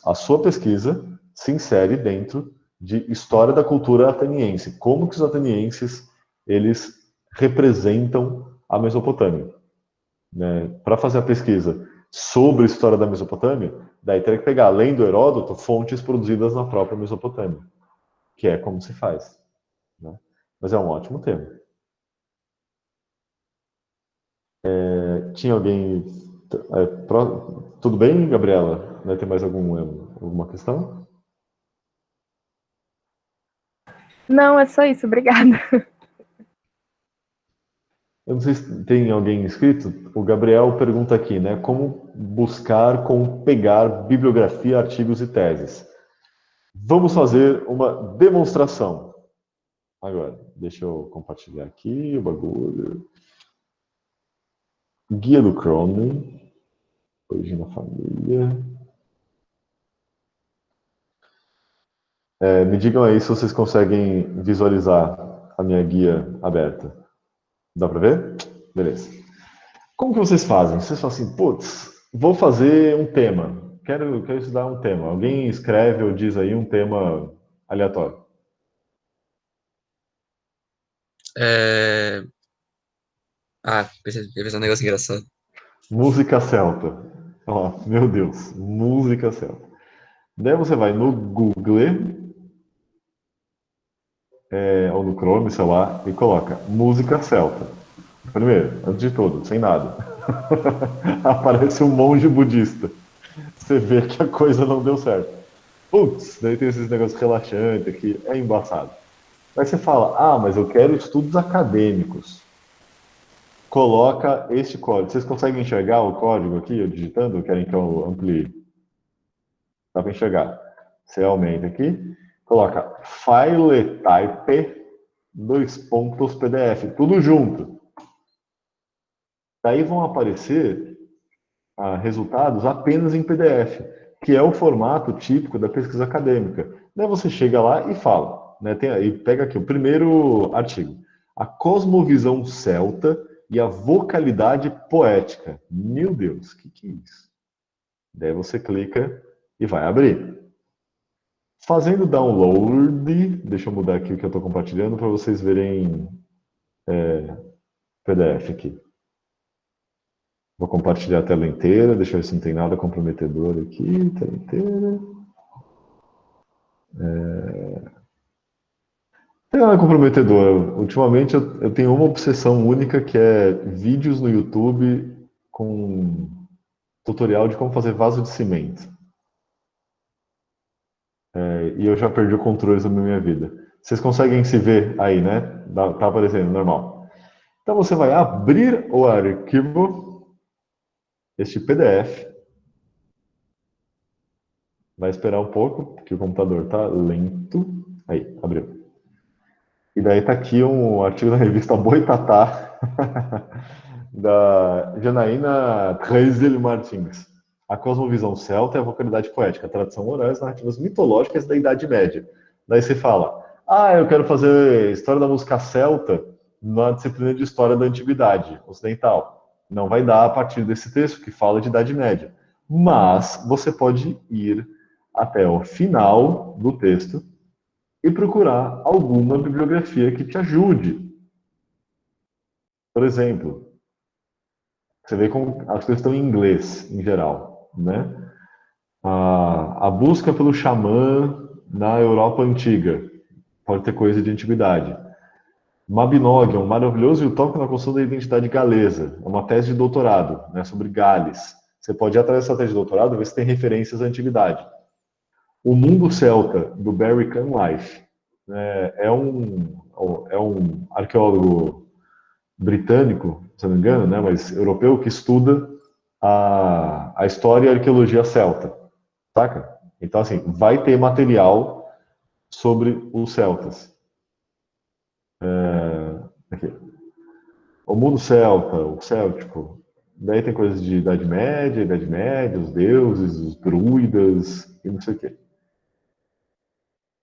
[SPEAKER 1] a sua pesquisa se insere dentro de história da cultura ateniense. Como que os atenienses eles representam a Mesopotâmia? Né? Para fazer a pesquisa sobre a história da Mesopotâmia, daí teria que pegar, além do Heródoto, fontes produzidas na própria Mesopotâmia, que é como se faz. Né? Mas é um ótimo tema. Tinha alguém... Tudo bem, Gabriela? Tem mais alguma questão?
[SPEAKER 9] Não, é só isso, obrigada.
[SPEAKER 1] Eu não sei se tem alguém inscrito. O Gabriel pergunta aqui, né? Como buscar, como pegar bibliografia, artigos e teses. Vamos fazer uma demonstração. Agora, deixa eu compartilhar aqui o bagulho. Guia do Chrome. Origem da família. Me digam aí se vocês conseguem visualizar a minha guia aberta. Dá pra ver? Beleza. Como que vocês fazem? Vocês falam assim, putz, vou fazer um tema. Quero estudar um tema. Alguém escreve ou diz aí um tema aleatório.
[SPEAKER 5] Pensei um negócio engraçado.
[SPEAKER 1] Música celta. Ó, meu Deus, música celta. Daí você vai no Google, ou no Chrome, sei lá, e coloca música celta. Primeiro, antes de tudo, sem nada. Aparece um monge budista. Você vê que a coisa não deu certo. Putz, daí tem esses negócios relaxantes aqui, é embaçado. Aí você fala, mas eu quero estudos acadêmicos. Coloca este código. Vocês conseguem enxergar o código aqui, eu digitando? Querem que eu amplie? Dá para enxergar. Você aumenta aqui, coloca file type, PDF, tudo junto. Daí vão aparecer resultados apenas em PDF, que é o formato típico da pesquisa acadêmica. Daí você chega lá e fala, né, e pega aqui o primeiro artigo. A cosmovisão celta e a vocalidade poética. Meu Deus, o que é isso? Daí você clica e vai abrir. Fazendo download, deixa eu mudar aqui o que eu estou compartilhando para vocês verem PDF aqui. Vou compartilhar a tela inteira, deixa eu ver se não tem nada comprometedor aqui, tela inteira. Não tem nada comprometedor. Ultimamente eu tenho uma obsessão única que é vídeos no YouTube com tutorial de como fazer vaso de cimento. E eu já perdi o controle sobre a minha vida. Vocês conseguem se ver aí, né? Tá aparecendo, normal. Então você vai abrir o arquivo, este PDF. Vai esperar um pouco, porque o computador tá lento. Aí, abriu. E daí tá aqui um artigo da revista Boitatá, da Janaína Treisel Martins. A cosmovisão celta é a vocalidade poética, a tradição oral e as narrativas mitológicas da Idade Média. Daí você fala, eu quero fazer história da música celta na disciplina de história da antiguidade ocidental. Não vai dar a partir desse texto que fala de Idade Média. Mas você pode ir até o final do texto e procurar alguma bibliografia que te ajude. Por exemplo, você vê como as coisas estão em inglês, em geral, né? A busca pelo xamã na Europa Antiga. Pode ter coisa de antiguidade. Mabinogion, maravilhoso e utópico na construção da identidade galesa. É uma tese de doutorado, né, sobre Gales. Você pode ir atrás dessa tese de doutorado e ver se tem referências à antiguidade. O Mundo Celta, do Barry Cunliffe, é um arqueólogo britânico, se não me engano, né, mas europeu, que estuda a história e a arqueologia celta, saca? Então, assim, vai ter material sobre os celtas. Aqui. O mundo celta, o céltico, daí tem coisas de Idade Média, os deuses, os druidas e não sei o quê.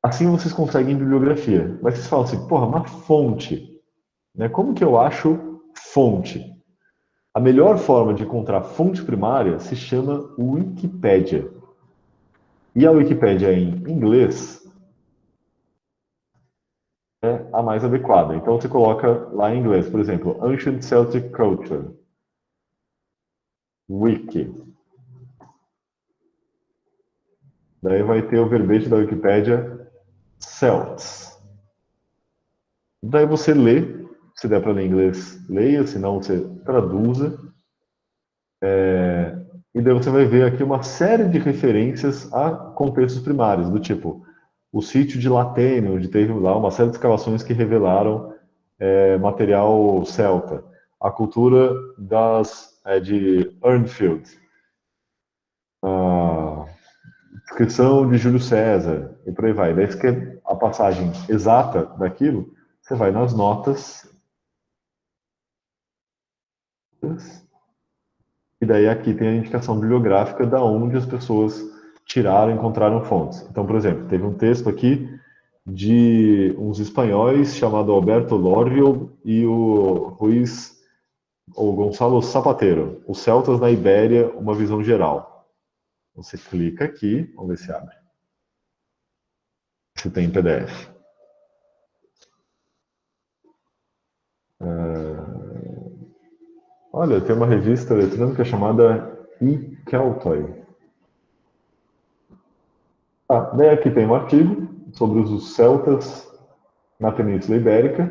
[SPEAKER 1] Assim vocês conseguem bibliografia. Mas vocês falam assim, porra, uma fonte. Né? Como que eu acho fonte? A melhor forma de encontrar fonte primária se chama Wikipédia. E a Wikipédia em inglês é a mais adequada. Então você coloca lá em inglês, por exemplo, Ancient Celtic Culture. Wiki. Daí vai ter o verbete da Wikipédia Celts. Daí você lê, se der para ler em inglês, leia, se não você traduza. E daí você vai ver aqui uma série de referências a contextos primários, do tipo o sítio de Latene, onde teve lá uma série de escavações que revelaram material celta, a cultura de Urnfield, a descrição de Júlio César, e por aí vai. Daí você quer a passagem exata daquilo, você vai nas notas, e daí aqui tem a indicação bibliográfica da onde as pessoas tiraram, encontraram fontes. Então, por exemplo, teve um texto aqui de uns espanhóis chamado Alberto Lorrio e o Ruiz ou Gonçalo Sapateiro, Os Celtas na Ibéria, uma visão geral. Você clica aqui, vamos ver se abre. Se tem em PDF. Olha, tem uma revista eletrônica chamada eKeltoi. Daí aqui tem um artigo sobre os celtas na Península Ibérica.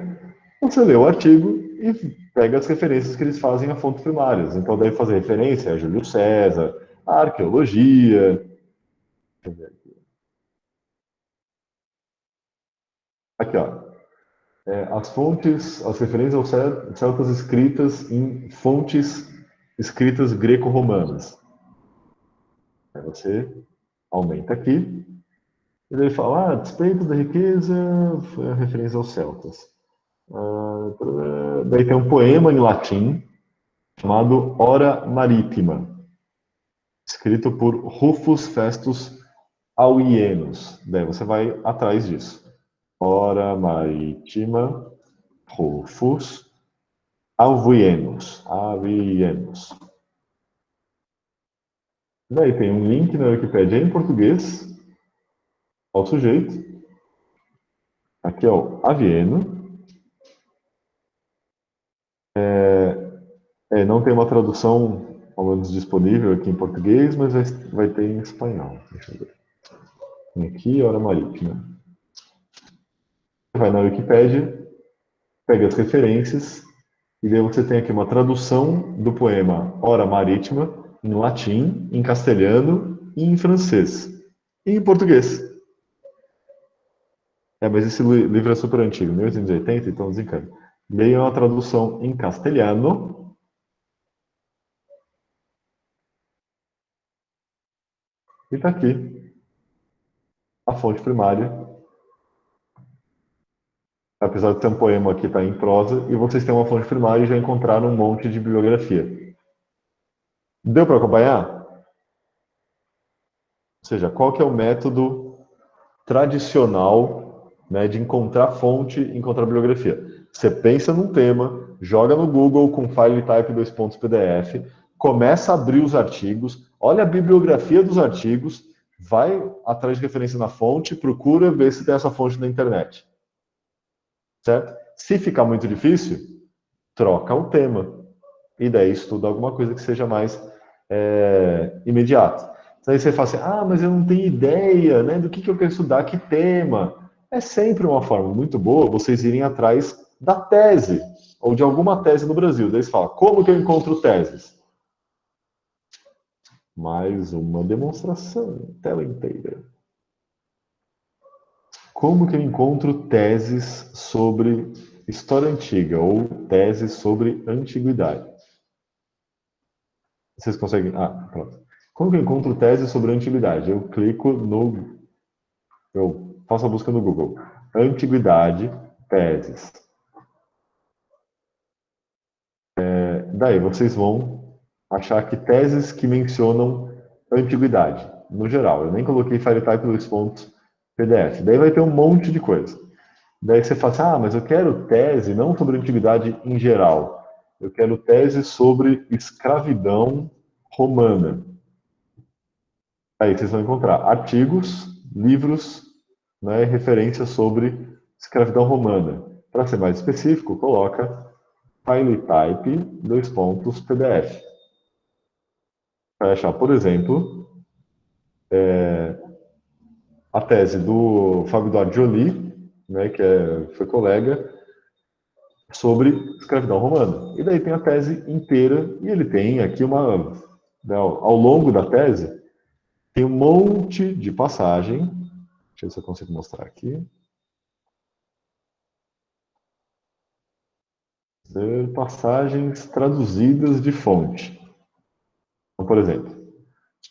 [SPEAKER 1] Você lê o artigo e pega as referências que eles fazem a fontes primárias. Então deve fazer referência a Júlio César, a arqueologia. Deixa eu ver aqui. Aqui, ó. As fontes, as referências aos celtas escritas em fontes escritas greco-romanas. Aí você aumenta aqui, e daí fala, despeito da riqueza, foi a referência aos celtas. Daí tem um poema em latim, chamado Hora Marítima, escrito por Rufus Festus Aullienus. Daí você vai atrás disso. Hora Marítima, Rufus Aullienus. Daí tem um link na Wikipédia em português, ao sujeito. Aqui é o Avieno. Não tem uma tradução, ao menos, disponível aqui em português, mas vai ter em espanhol. Deixa eu ver. Tem aqui, Hora Marítima. Vai na Wikipédia, pega as referências, e daí você tem aqui uma tradução do poema Hora Marítima, em latim, em castelhano e em francês. E em português. Mas esse livro é super antigo, 1880, então desencana. Daí é uma tradução em castelhano. E está aqui a fonte primária. Apesar de ter um poema aqui, está em prosa, e vocês têm uma fonte primária e já encontraram um monte de bibliografia. Deu para acompanhar? Ou seja, qual que é o método tradicional, né, de encontrar fonte e encontrar bibliografia? Você pensa num tema, joga no Google com file type .pdf, começa a abrir os artigos, olha a bibliografia dos artigos, vai atrás de referência na fonte, procura ver se tem essa fonte na internet. Certo? Se ficar muito difícil, troca o tema. E daí estuda alguma coisa que seja mais imediato. Então aí você fala assim, mas eu não tenho ideia, né, do que eu quero estudar, que tema. É sempre uma forma muito boa vocês irem atrás da tese, ou de alguma tese no Brasil. Daí você fala, como que eu encontro teses? Mais uma demonstração, tela inteira. Como que eu encontro teses sobre história antiga, ou teses sobre antiguidade? Vocês conseguem... pronto. Como que eu encontro teses sobre antiguidade? Eu clico no... Eu faço a busca no Google. Antiguidade, teses. Daí vocês vão achar que teses que mencionam antiguidade, no geral. Eu nem coloquei FileType 2.pdf. Daí vai ter um monte de coisa. Daí você fala assim, mas eu quero tese não sobre antiguidade em geral. Eu quero tese sobre escravidão romana. Aí vocês vão encontrar artigos, livros, né, referências sobre escravidão romana. Para ser mais específico, coloca FileType 2.pdf. Vai achar, por exemplo, a tese do Fábio Duarte Joly, né, que foi colega, sobre escravidão romana. E daí tem a tese inteira, e ele tem aqui ao longo da tese, tem um monte de passagem. Deixa eu ver se eu consigo mostrar aqui. Passagens traduzidas de fonte. Então, por exemplo,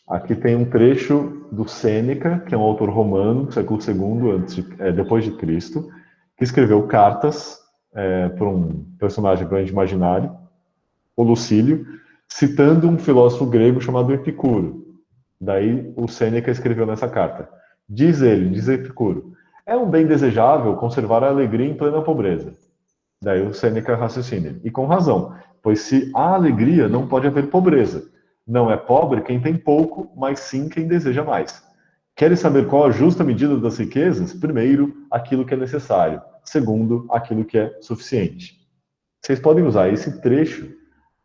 [SPEAKER 1] aqui tem um trecho do Sêneca, que é um autor romano, do século II depois de Cristo, que que escreveu cartas para um personagem grande imaginário, o Lucílio, citando um filósofo grego chamado Epicuro. Daí o Sêneca escreveu nessa carta. Diz Epicuro, é um bem desejável conservar a alegria em plena pobreza. Daí o Sêneca raciocina, e com razão, pois se há alegria, não pode haver pobreza. Não é pobre quem tem pouco, mas sim quem deseja mais. Queres saber qual a justa medida das riquezas? Primeiro, aquilo que é necessário. Segundo, aquilo que é suficiente. Vocês podem usar esse trecho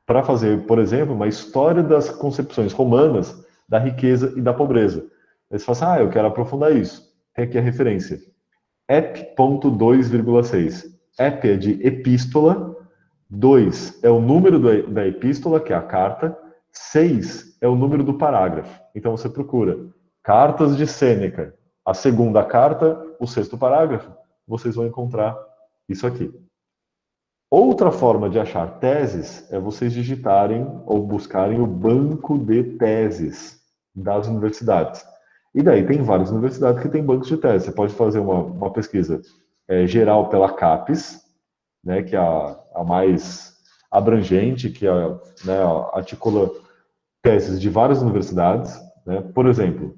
[SPEAKER 1] para fazer, por exemplo, uma história das concepções romanas da riqueza e da pobreza. Aí você fala assim, eu quero aprofundar isso. Tem aqui a referência. Ep.2,6. Ep é de epístola, 2 é o número da epístola, que é a carta, 6 é o número do parágrafo. Então você procura Cartas de Sêneca, a segunda carta, o sexto parágrafo, vocês vão encontrar isso aqui. Outra forma de achar teses é vocês digitarem ou buscarem o banco de teses das universidades. E daí tem várias universidades que têm bancos de teses. Você pode fazer uma pesquisa geral pela CAPES, né, que é a mais abrangente, que articula teses de várias universidades. Né? Por exemplo,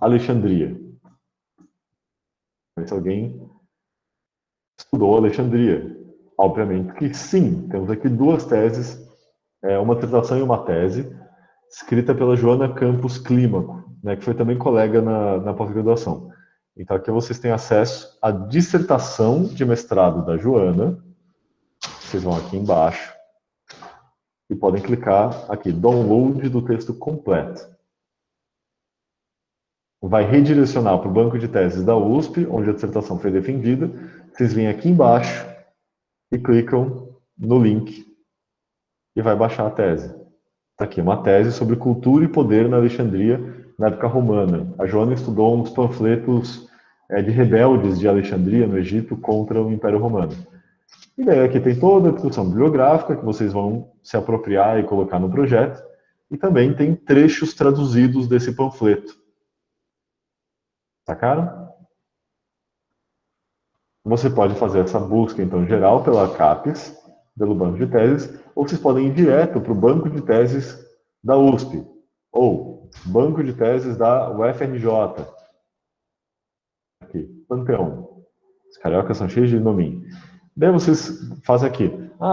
[SPEAKER 1] Alexandria. Se alguém estudou Alexandria. Obviamente que sim. Temos aqui duas teses, uma dissertação e uma tese, escrita pela Joana Campos Clímaco, né, que foi também colega na pós-graduação. Então aqui vocês têm acesso à dissertação de mestrado da Joana. Vocês vão aqui embaixo e podem clicar aqui, download do texto completo. Vai redirecionar para o banco de teses da USP, onde a dissertação foi defendida. Vocês vêm aqui embaixo e clicam no link e vai baixar a tese. Está aqui, uma tese sobre cultura e poder na Alexandria na época romana. A Joana estudou uns panfletos de rebeldes de Alexandria, no Egito, contra o Império Romano. E daí aqui tem toda a discussão bibliográfica que vocês vão se apropriar e colocar no projeto. E também tem trechos traduzidos desse panfleto. Sacaram? Você pode fazer essa busca, então, geral pela CAPES, pelo banco de teses, ou vocês podem ir direto para o banco de teses da USP, ou banco de teses da UFRJ. Aqui, Panteão. Os cariocas são cheios de nominho. Daí vocês fazem aqui.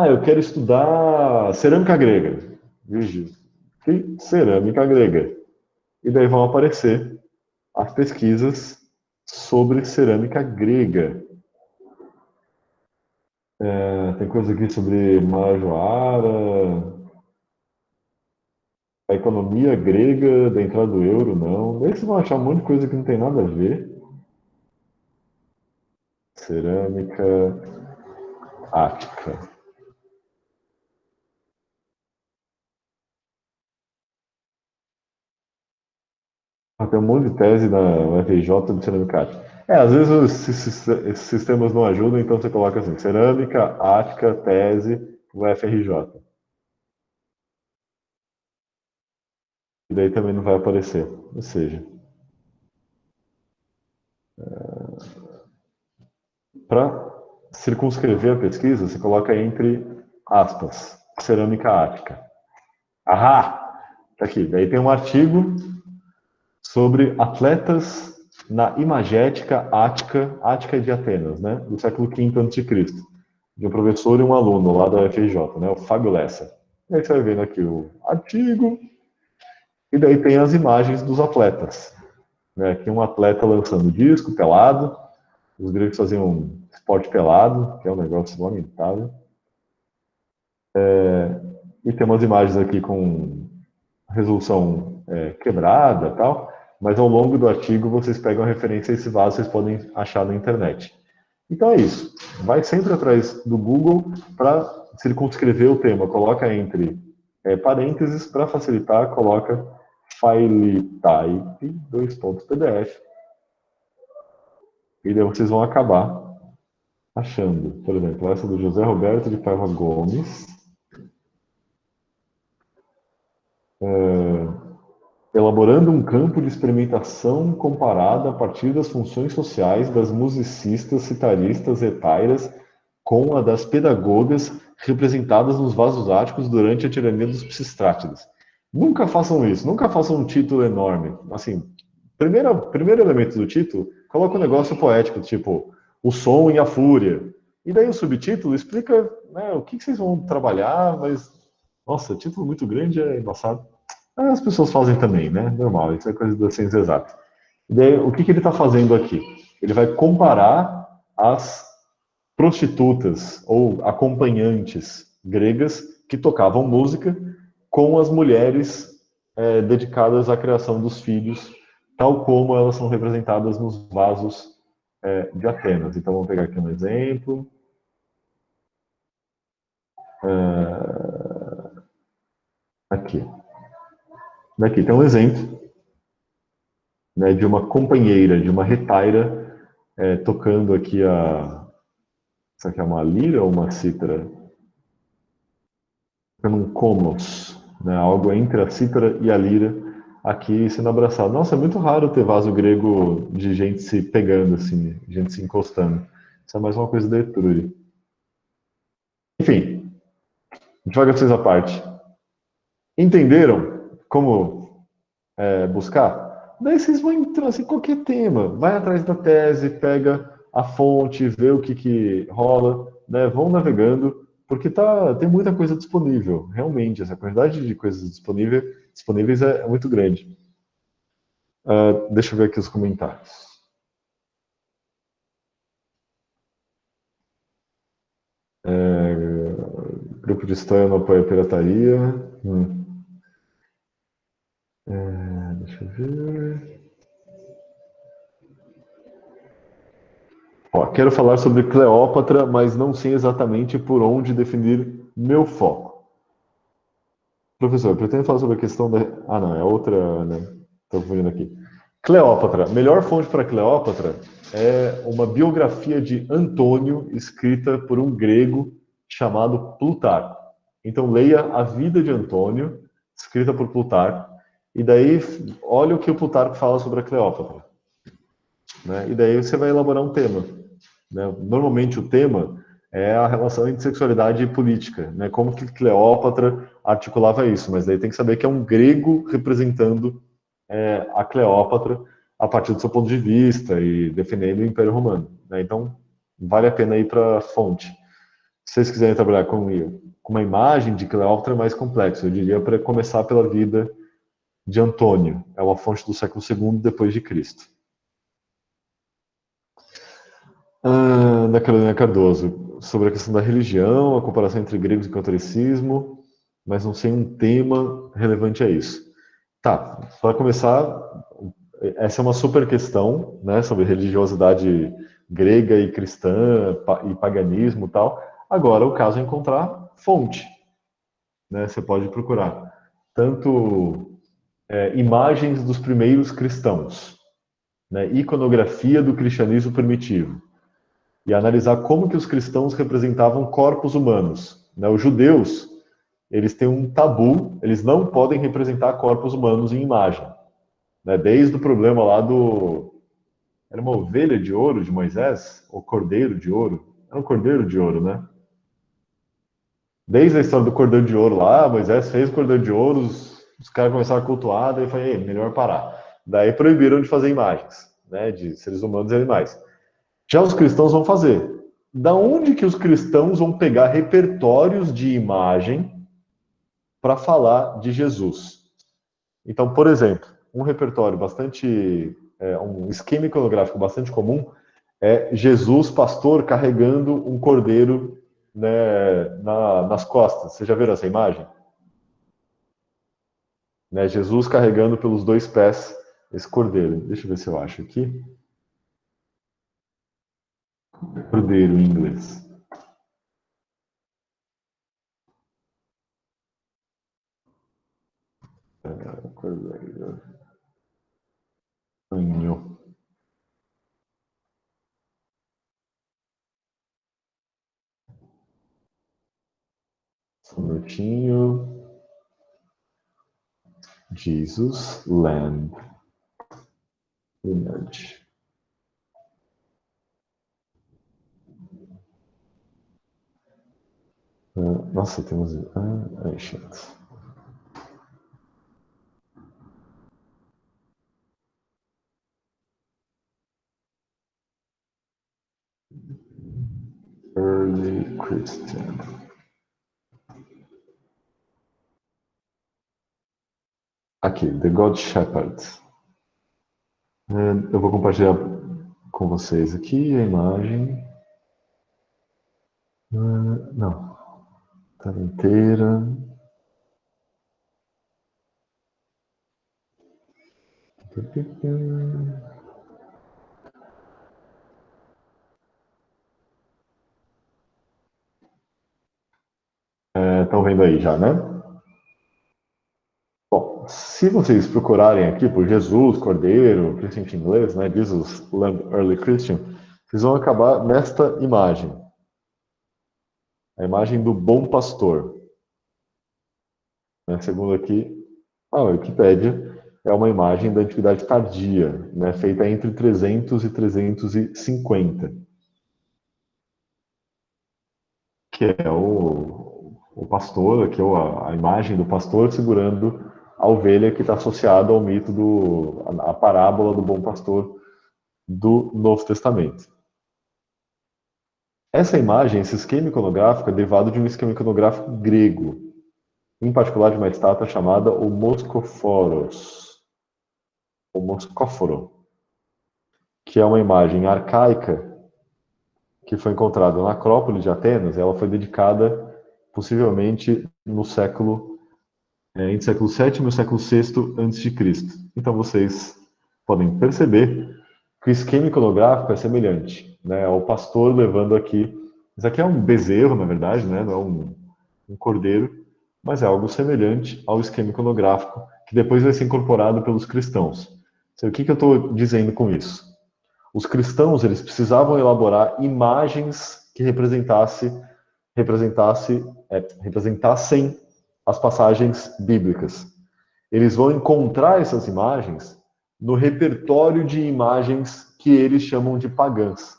[SPEAKER 1] Eu quero estudar cerâmica grega. Vigi. Cerâmica grega. E daí vão aparecer as pesquisas sobre cerâmica grega. Tem coisa aqui sobre Marajoara, a economia grega da entrada do euro, não. Daí vocês vão achar um monte de coisa que não tem nada a ver. Cerâmica ática. Tem um monte de tese na UFRJ de cerâmica ática. Às vezes esses sistemas não ajudam, então você coloca assim, cerâmica ática, tese, UFRJ. E daí também não vai aparecer. Ou seja, para circunscrever a pesquisa, você coloca entre aspas, cerâmica ática. Tá aqui. Daí tem um artigo sobre atletas na imagética ática de Atenas, né, do século V a.C., de um professor e um aluno lá da UFRJ, né, o Fábio Lessa. E aí você vai vendo aqui o artigo, e daí tem as imagens dos atletas. Né, aqui um atleta lançando disco, pelado, os gregos faziam esporte pelado, que é um negócio lamentável. E tem umas imagens aqui com resolução quebrada e tal, mas ao longo do artigo vocês pegam a referência a esse vaso, vocês podem achar na internet. Então é isso. Vai sempre atrás do Google para circunscrever o tema. Coloca entre parênteses, para facilitar, coloca FileType, .pdf. E daí vocês vão acabar achando, por exemplo, essa do José Roberto de Paiva Gomes. elaborando um campo de experimentação comparada a partir das funções sociais das musicistas, citaristas, hetairas, com a das pedagogas representadas nos vasos áticos durante a tirania dos Pisístrates. Nunca façam isso, nunca façam um título enorme. Assim, primeiro elemento do título, coloca um negócio poético, tipo o som e a fúria. E daí o subtítulo explica, né, o que vocês vão trabalhar, mas, nossa, título muito grande é embaçado. As pessoas fazem também, né? Normal, isso é coisa da ciência exata. E daí, o que ele está fazendo aqui? Ele vai comparar as prostitutas ou acompanhantes gregas que tocavam música com as mulheres dedicadas à criação dos filhos, tal como elas são representadas nos vasos de Atenas. Então, vamos pegar aqui um exemplo. Aqui. Daqui tem um exemplo, né, de uma companheira, de uma retaira, tocando aqui isso aqui é uma lira ou uma cítara? Tocando um komos, né, algo entre a cítara e a lira, aqui sendo abraçado. Nossa, é muito raro ter vaso grego de gente se pegando, assim, gente se encostando. Isso é mais uma coisa da Etrúria. Enfim, divagações à parte. Entenderam como buscar? Daí vocês vão entrando assim, qualquer tema, vai atrás da tese, pega a fonte, vê o que rola, né? Vão navegando, porque tem muita coisa disponível, realmente, essa quantidade de coisas disponíveis é muito grande. Deixa eu ver aqui os comentários. Grupo de história não apoia a pirataria. Deixa eu ver. Ó, quero falar sobre Cleópatra, mas não sei exatamente por onde definir meu foco. Professor, eu pretendo falar sobre a questão da... Ah, não, é outra, né? Estou vendo aqui. Cleópatra. Melhor fonte para Cleópatra é uma biografia de Antônio, escrita por um grego chamado Plutarco. Então, leia a vida de Antônio, escrita por Plutarco, e daí olha o que o Plutarco fala sobre a Cleópatra. Né? E daí você vai elaborar um tema. Né? Normalmente o tema é a relação entre sexualidade e política, né? Como que Cleópatra articulava isso, mas daí tem que saber que é um grego representando a Cleópatra a partir do seu ponto de vista e defendendo o Império Romano, né? Então vale a pena ir para a fonte. Se vocês quiserem trabalhar com uma imagem de Cleópatra é mais complexo, eu diria para começar pela vida de Antônio, é uma fonte do século II depois de Cristo. Da Carolina Cardoso, sobre a questão da religião, a comparação entre gregos e catolicismo, mas não sei um tema relevante a isso. Tá, para começar, essa é uma super questão, né, sobre religiosidade grega e cristã e paganismo e tal. Agora, o caso é encontrar fonte, né? Você pode procurar tanto imagens dos primeiros cristãos, né, iconografia do cristianismo primitivo, e analisar como que os cristãos representavam corpos humanos. Né? Os judeus, eles têm um tabu, eles não podem representar corpos humanos em imagem. Né? Desde o problema lá Era uma ovelha de ouro de Moisés? Ou cordeiro de ouro? Era um cordeiro de ouro, né? Desde a história do cordeiro de ouro lá, Moisés fez o cordeiro de ouro, os caras começaram a cultuar, daí foi, melhor parar. Daí proibiram de fazer imagens, né, de seres humanos e animais. Já os cristãos vão fazer. Da onde que os cristãos vão pegar repertórios de imagem para falar de Jesus? Então, por exemplo, um repertório bastante, um esquema iconográfico bastante comum é Jesus, pastor, carregando um cordeiro, né, nas costas. Vocês já viram essa imagem? Né, Jesus carregando pelos dois pés esse cordeiro. Deixa eu ver se eu acho aqui. Cordeiro em inglês. Cordeiro. Anho. Só um minutinho. Jesus, Land, Image. Nossa, temos... Ancient. Early Christian. Aqui, The God Shepherd. Eu vou compartilhar com vocês aqui a imagem. Não. Tá inteira. Estão vendo aí já, né? Bom, se vocês procurarem aqui por Jesus, Cordeiro, principalmente em inglês, né? Jesus, Lamb, Early Christian, vocês vão acabar nesta imagem. A imagem do bom pastor. Segundo aqui, a Wikipédia, é uma imagem da Antiguidade Tardia, né? Feita entre 300 e 350. Que é o pastor, aqui é a imagem do pastor segurando a ovelha que está associada ao mito a parábola do bom pastor do Novo Testamento. Essa imagem, esse esquema iconográfico, é derivado de um esquema iconográfico grego, em particular de uma estátua chamada o Moskóforos, o Moscóforo, que é uma imagem arcaica que foi encontrada na Acrópole de Atenas. Ela foi dedicada possivelmente no entre o século VII e o século VI a.C. Então vocês podem perceber que o esquema iconográfico é semelhante, né? O pastor levando aqui, isso aqui é um bezerro, na verdade, né? Não é um cordeiro, mas é algo semelhante ao esquema iconográfico que depois vai ser incorporado pelos cristãos. Então, o que eu estou dizendo com isso? Os cristãos, eles precisavam elaborar imagens que representassem as passagens bíblicas. Eles vão encontrar essas imagens no repertório de imagens que eles chamam de pagãs.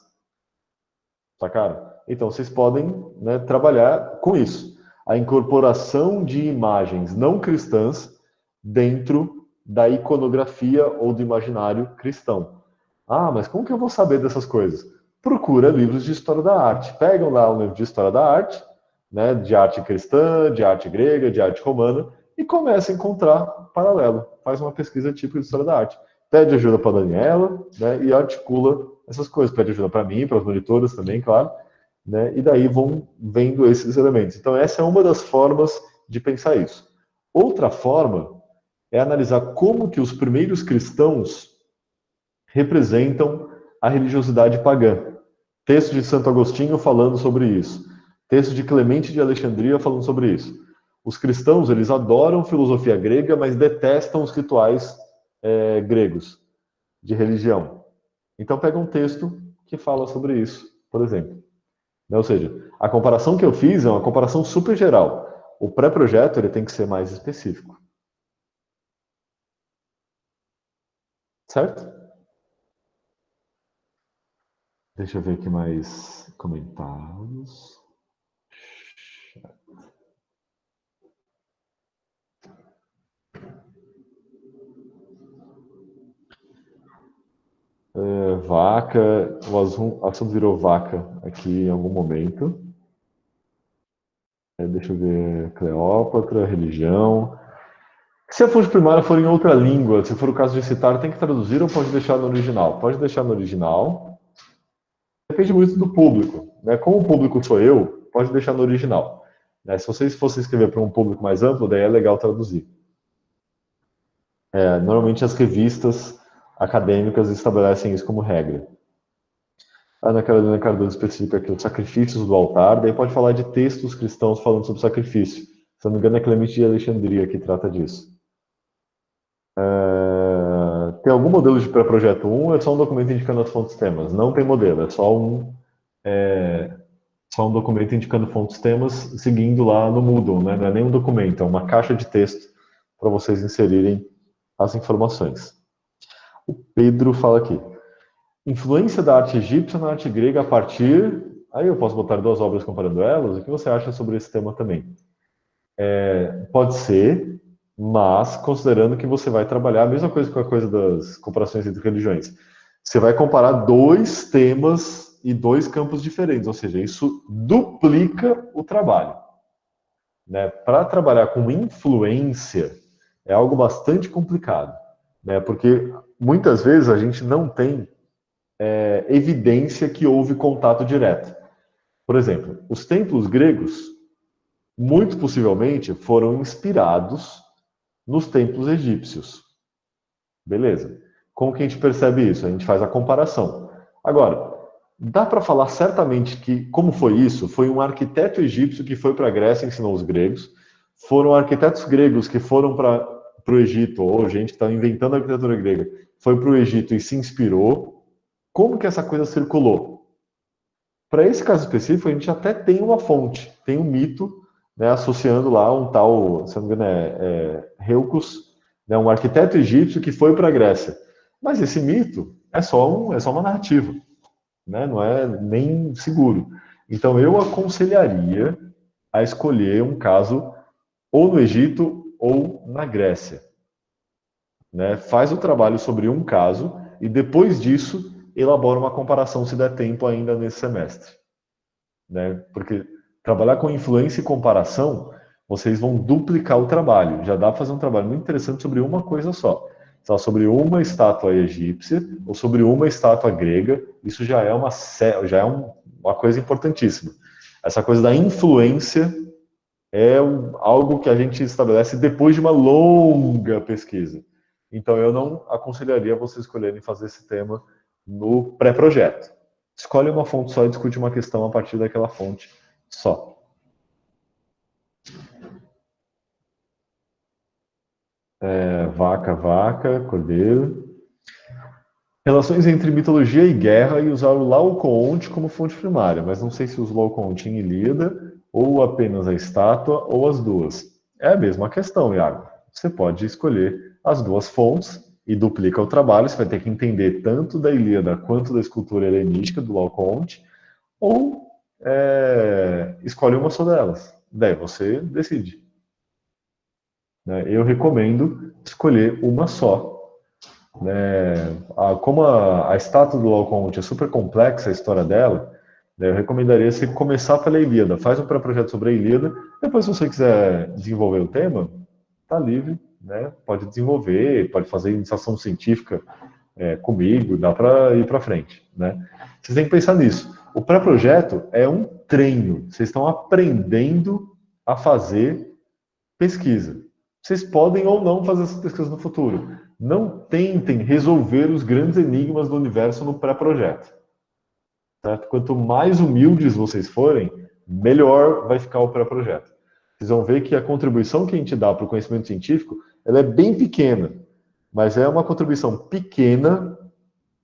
[SPEAKER 1] Sacaram? Então, vocês podem, né, trabalhar com isso. A incorporação de imagens não cristãs dentro da iconografia ou do imaginário cristão. Mas como que eu vou saber dessas coisas? Procura livros de história da arte. Pegam lá um livro de história da arte, né, de arte cristã, de arte grega, de arte romana, e começa a encontrar paralelo. Faz uma pesquisa típica de história da arte. Pede ajuda para a Daniela, né, e articula essas coisas. Pede ajuda para mim, para as monitoras também, claro. Né, e daí vão vendo esses elementos. Então, essa é uma das formas de pensar isso. Outra forma é analisar como que os primeiros cristãos representam a religiosidade pagã. Texto de Santo Agostinho falando sobre isso. Texto de Clemente de Alexandria falando sobre isso. Os cristãos, eles adoram filosofia grega, mas detestam os rituais gregos de religião. Então, pega um texto que fala sobre isso, por exemplo. Ou seja, a comparação que eu fiz é uma comparação super geral. O pré-projeto ele tem que ser mais específico. Certo? Deixa eu ver aqui mais comentários. Vaca, o assunto virou vaca aqui em algum momento. Deixa eu ver, Cleópatra, religião. Se a fonte primária for em outra língua, se for o caso de citar, tem que traduzir ou pode deixar no original? Pode deixar no original. Depende muito do público, né? Como o público sou eu, pode deixar no original. Se vocês fossem escrever para um público mais amplo, daí é legal traduzir. Normalmente as revistas acadêmicas estabelecem isso como regra. A Ana Carolina Cardoso especifica aqui os sacrifícios do altar, daí pode falar de textos cristãos falando sobre sacrifício. Se não me engano, é Clemente de Alexandria que trata disso. Tem algum modelo de pré-projeto 1? É só um documento indicando as fontes temas. Não tem modelo, é só um documento indicando fontes temas, seguindo lá no Moodle, né? Não é nem um documento, é uma caixa de texto para vocês inserirem as informações. O Pedro fala aqui. Influência da arte egípcia na arte grega a partir... Aí eu posso botar 2 obras comparando elas? O que você acha sobre esse tema também? Pode ser, mas considerando que você vai trabalhar a mesma coisa com a coisa das comparações entre religiões. Você vai comparar 2 temas e 2 campos diferentes, ou seja, isso duplica o trabalho. Né? Para trabalhar com influência é algo bastante complicado, né? Porque muitas vezes a gente não tem evidência que houve contato direto. Por exemplo, os templos gregos, muito possivelmente, foram inspirados nos templos egípcios. Beleza. Como que a gente percebe isso? A gente faz a comparação. Agora, dá para falar certamente que, como foi isso? Foi um arquiteto egípcio que foi para a Grécia e ensinou os gregos. Foram arquitetos gregos que foram para o Egito, ou gente que está inventando a arquitetura grega, foi para o Egito e se inspirou. Como que essa coisa circulou? Para esse caso específico, a gente até tem uma fonte, tem um mito, né, associando lá um tal, se não me engano, Reucus, né, um arquiteto egípcio que foi para a Grécia. Mas esse mito é só uma narrativa, né, não é nem seguro. Então eu aconselharia a escolher um caso ou no Egito ou na Grécia. Né? Faz o trabalho sobre um caso e depois disso elabora uma comparação se der tempo ainda nesse semestre. Né? Porque trabalhar com influência e comparação, vocês vão duplicar o trabalho. Já dá para fazer um trabalho muito interessante sobre uma coisa só. Sobre uma estátua egípcia ou sobre uma estátua grega, isso já é uma coisa importantíssima. Essa coisa da influência é algo que a gente estabelece depois de uma longa pesquisa. Então eu não aconselharia vocês escolherem fazer esse tema no pré-projeto. Escolhe uma fonte só e discute uma questão a partir daquela fonte só. Vaca, cordeiro. Relações entre mitologia e guerra e usar o Laocoonte como fonte primária, mas não sei se usa o Laocoonte em Ilíada, ou apenas a estátua, ou as duas. É a mesma questão, Iago. Você pode escolher as 2 fontes e duplica o trabalho, você vai ter que entender tanto da Ilíada quanto da escultura helenística do Laocoonte, ou escolhe uma só delas. Daí você decide. Eu recomendo escolher uma só. Como a estátua do Laocoonte é super complexa, a história dela, eu recomendaria você começar pela Ilíada. Faz um pré-projeto sobre a Ilíada, depois se você quiser desenvolver o tema, está livre. Né? Pode desenvolver, pode fazer iniciação científica comigo, dá para ir para frente. Né? Vocês têm que pensar nisso. O pré-projeto é um treino. Vocês estão aprendendo a fazer pesquisa. Vocês podem ou não fazer essa pesquisa no futuro. Não tentem resolver os grandes enigmas do universo no pré-projeto. Certo? Quanto mais humildes vocês forem, melhor vai ficar o pré-projeto. Vocês vão ver que a contribuição que a gente dá para o conhecimento científico, ela é bem pequena, mas é uma contribuição pequena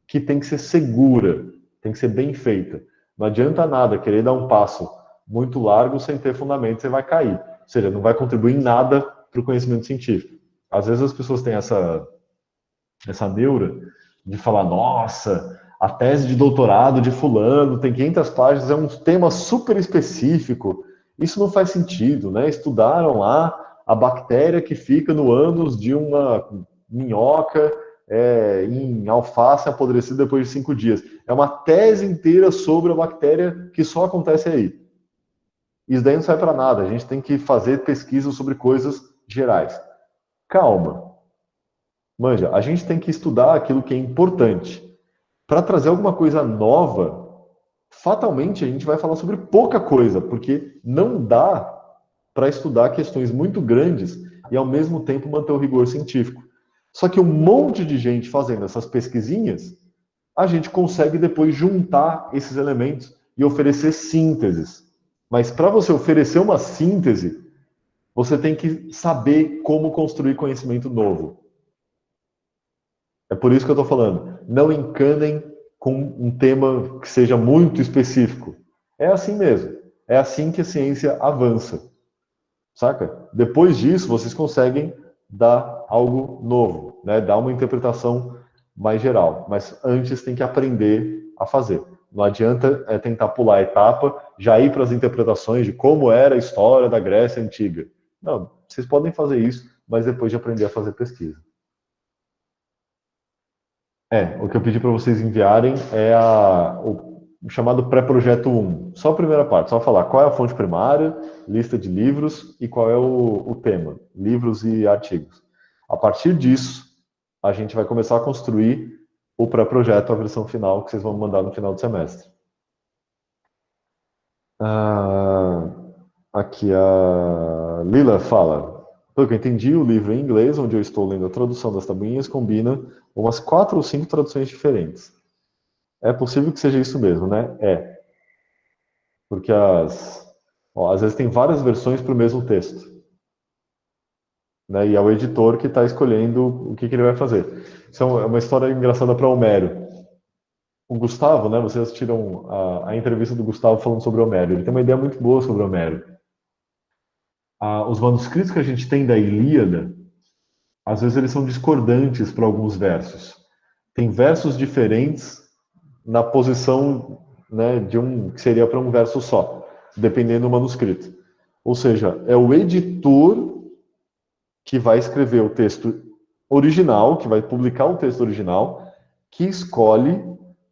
[SPEAKER 1] que tem que ser segura, tem que ser bem feita. Não adianta nada querer dar um passo muito largo sem ter fundamento, você vai cair. Ou seja, não vai contribuir em nada para o conhecimento científico. Às vezes as pessoas têm essa neura de falar, nossa, a tese de doutorado de fulano tem 500 páginas, é um tema super específico. Isso não faz sentido, né? Estudaram lá a bactéria que fica no ânus de uma minhoca em alface apodrecida depois de 5 dias. É uma tese inteira sobre a bactéria que só acontece aí. Isso daí não serve para nada. A gente tem que fazer pesquisa sobre coisas gerais. Calma. Manja, a gente tem que estudar aquilo que é importante. Para trazer alguma coisa nova, fatalmente a gente vai falar sobre pouca coisa, porque não dá para estudar questões muito grandes e ao mesmo tempo manter o rigor científico. Só que um monte de gente fazendo essas pesquisinhas, a gente consegue depois juntar esses elementos e oferecer sínteses. Mas para você oferecer uma síntese, você tem que saber como construir conhecimento novo. É por isso que eu estou falando, não encanem com um tema que seja muito específico. É assim mesmo. É assim que a ciência avança. Saca? Depois disso, vocês conseguem dá algo novo, né? Dá uma interpretação mais geral, mas antes tem que aprender a fazer. Não adianta tentar pular a etapa, já ir para as interpretações de como era a história da Grécia Antiga. Não, vocês podem fazer isso, mas depois de aprender a fazer pesquisa. O que eu pedi para vocês enviarem é o chamado pré-projeto 1. Só a primeira parte, só falar qual é a fonte primária, lista de livros e qual é o tema, livros e artigos. A partir disso, a gente vai começar a construir o pré-projeto, a versão final, que vocês vão mandar no final do semestre. Aqui a Lila fala: pelo que eu entendi, o livro em inglês, onde eu estou lendo a tradução das tabuinhas, combina umas 4 ou 5 traduções diferentes. É possível que seja isso mesmo, né? Porque às vezes tem várias versões para o mesmo texto. Né? E é o editor que está escolhendo o que ele vai fazer. Isso é uma história engraçada para Homero. O Gustavo, né? Vocês assistiram a entrevista do Gustavo falando sobre Homero. Ele tem uma ideia muito boa sobre Homero. Os manuscritos que a gente tem da Ilíada, às vezes eles são discordantes para alguns versos. Tem versos diferentes na posição, né, de que seria para um verso só, dependendo do manuscrito. Ou seja, é o editor que vai escrever o texto original, que vai publicar o texto original, que escolhe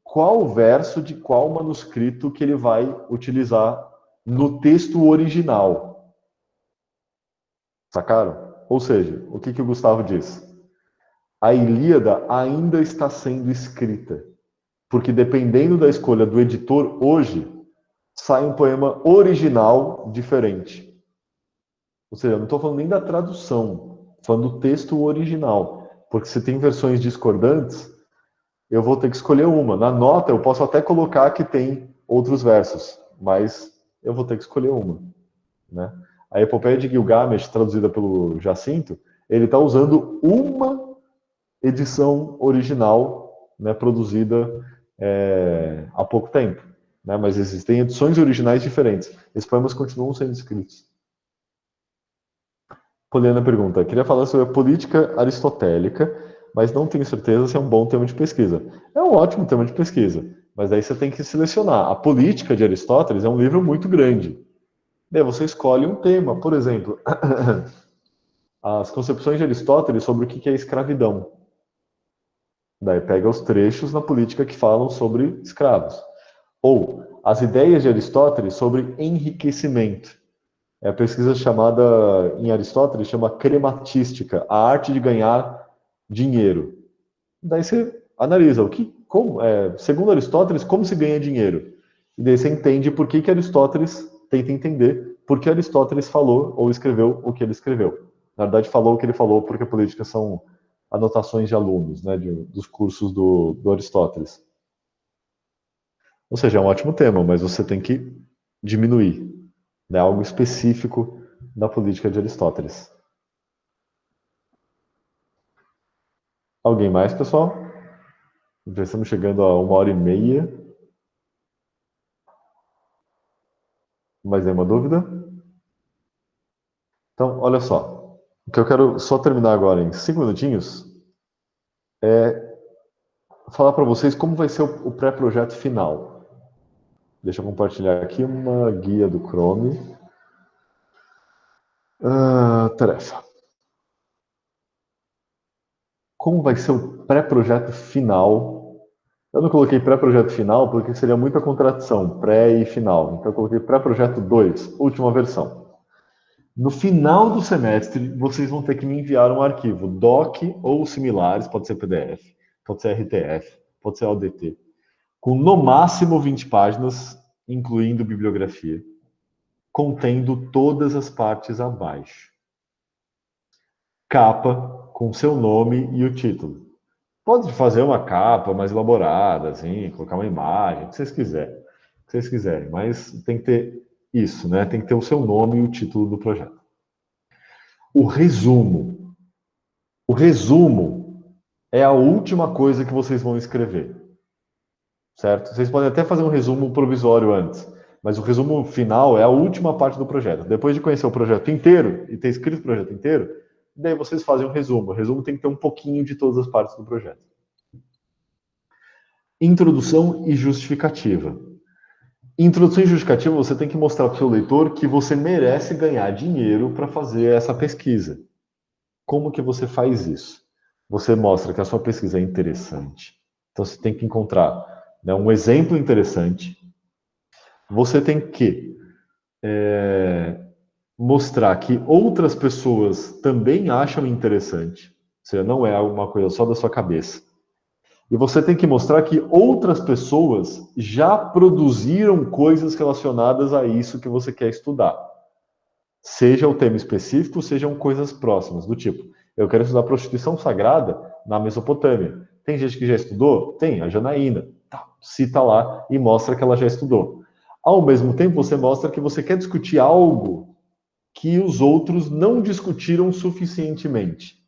[SPEAKER 1] qual verso de qual manuscrito que ele vai utilizar no texto original. Sacaram? Ou seja, o que o Gustavo diz? A Ilíada ainda está sendo escrita, porque dependendo da escolha do editor hoje, sai um poema original diferente. Ou seja, eu não estou falando nem da tradução, estou falando do texto original. Porque se tem versões discordantes, eu vou ter que escolher uma. Na nota, eu posso até colocar que tem outros versos, mas eu vou ter que escolher uma. Né? A Epopeia de Gilgamesh, traduzida pelo Jacinto, ele está usando uma edição original, né, produzida há pouco tempo. Né? Mas existem edições originais diferentes. Esses poemas continuam sendo escritos. Poliana pergunta: queria falar sobre a política aristotélica, mas não tenho certeza se é um bom tema de pesquisa. É um ótimo tema de pesquisa, mas daí você tem que selecionar. A Política de Aristóteles é um livro muito grande. Daí você escolhe um tema, por exemplo, as concepções de Aristóteles sobre o que é escravidão. Daí pega os trechos na Política que falam sobre escravos. Ou as ideias de Aristóteles sobre enriquecimento. É a pesquisa chamada, em Aristóteles, chama crematística, a arte de ganhar dinheiro. Daí você analisa segundo Aristóteles, como se ganha dinheiro. E daí você entende por que Aristóteles tenta entender por que Aristóteles falou ou escreveu o que ele escreveu. Na verdade, falou o que ele falou porque políticas são anotações de alunos, né, dos cursos do Aristóteles. Ou seja, é um ótimo tema, mas você tem que diminuir. Né, algo específico da política de Aristóteles. Alguém mais, pessoal? Já estamos chegando a 1h30. Mais nenhuma dúvida? Então, olha só. O que eu quero só terminar agora em 5 minutinhos é falar para vocês como vai ser o pré-projeto final. Deixa eu compartilhar aqui uma guia do Chrome. Tarefa. Como vai ser o pré-projeto final? Eu não coloquei pré-projeto final porque seria muita contradição, pré e final. Então eu coloquei pré-projeto 2, última versão. No final do semestre, vocês vão ter que me enviar um arquivo doc ou similares, pode ser PDF, pode ser RTF, pode ser ODT, com no máximo 20 páginas, incluindo bibliografia, contendo todas as partes abaixo. Capa com seu nome e o título. Pode fazer uma capa mais elaborada, assim, colocar uma imagem, o que vocês quiserem, mas tem que ter isso, né? Tem que ter o seu nome e o título do projeto. O resumo. O resumo é a última coisa que vocês vão escrever. Certo? Vocês podem até fazer um resumo provisório antes, mas o resumo final é a última parte do projeto. Depois de conhecer o projeto inteiro e ter escrito o projeto inteiro, daí vocês fazem um resumo. O resumo tem que ter um pouquinho de todas as partes do projeto. Introdução e justificativa. Introdução e justificativa, você tem que mostrar para o seu leitor que você merece ganhar dinheiro para fazer essa pesquisa. Como que você faz isso? Você mostra que a sua pesquisa é interessante. Então, você tem que encontrar, né, um exemplo interessante. Você tem que mostrar que outras pessoas também acham interessante. Ou seja, não é alguma coisa só da sua cabeça. E você tem que mostrar que outras pessoas já produziram coisas relacionadas a isso que você quer estudar. Seja o tema específico, sejam coisas próximas, do tipo, eu quero estudar prostituição sagrada na Mesopotâmia. Tem gente que já estudou? Tem, a Janaína. Tá, cita lá e mostra que ela já estudou. Ao mesmo tempo, você mostra que você quer discutir algo que os outros não discutiram suficientemente.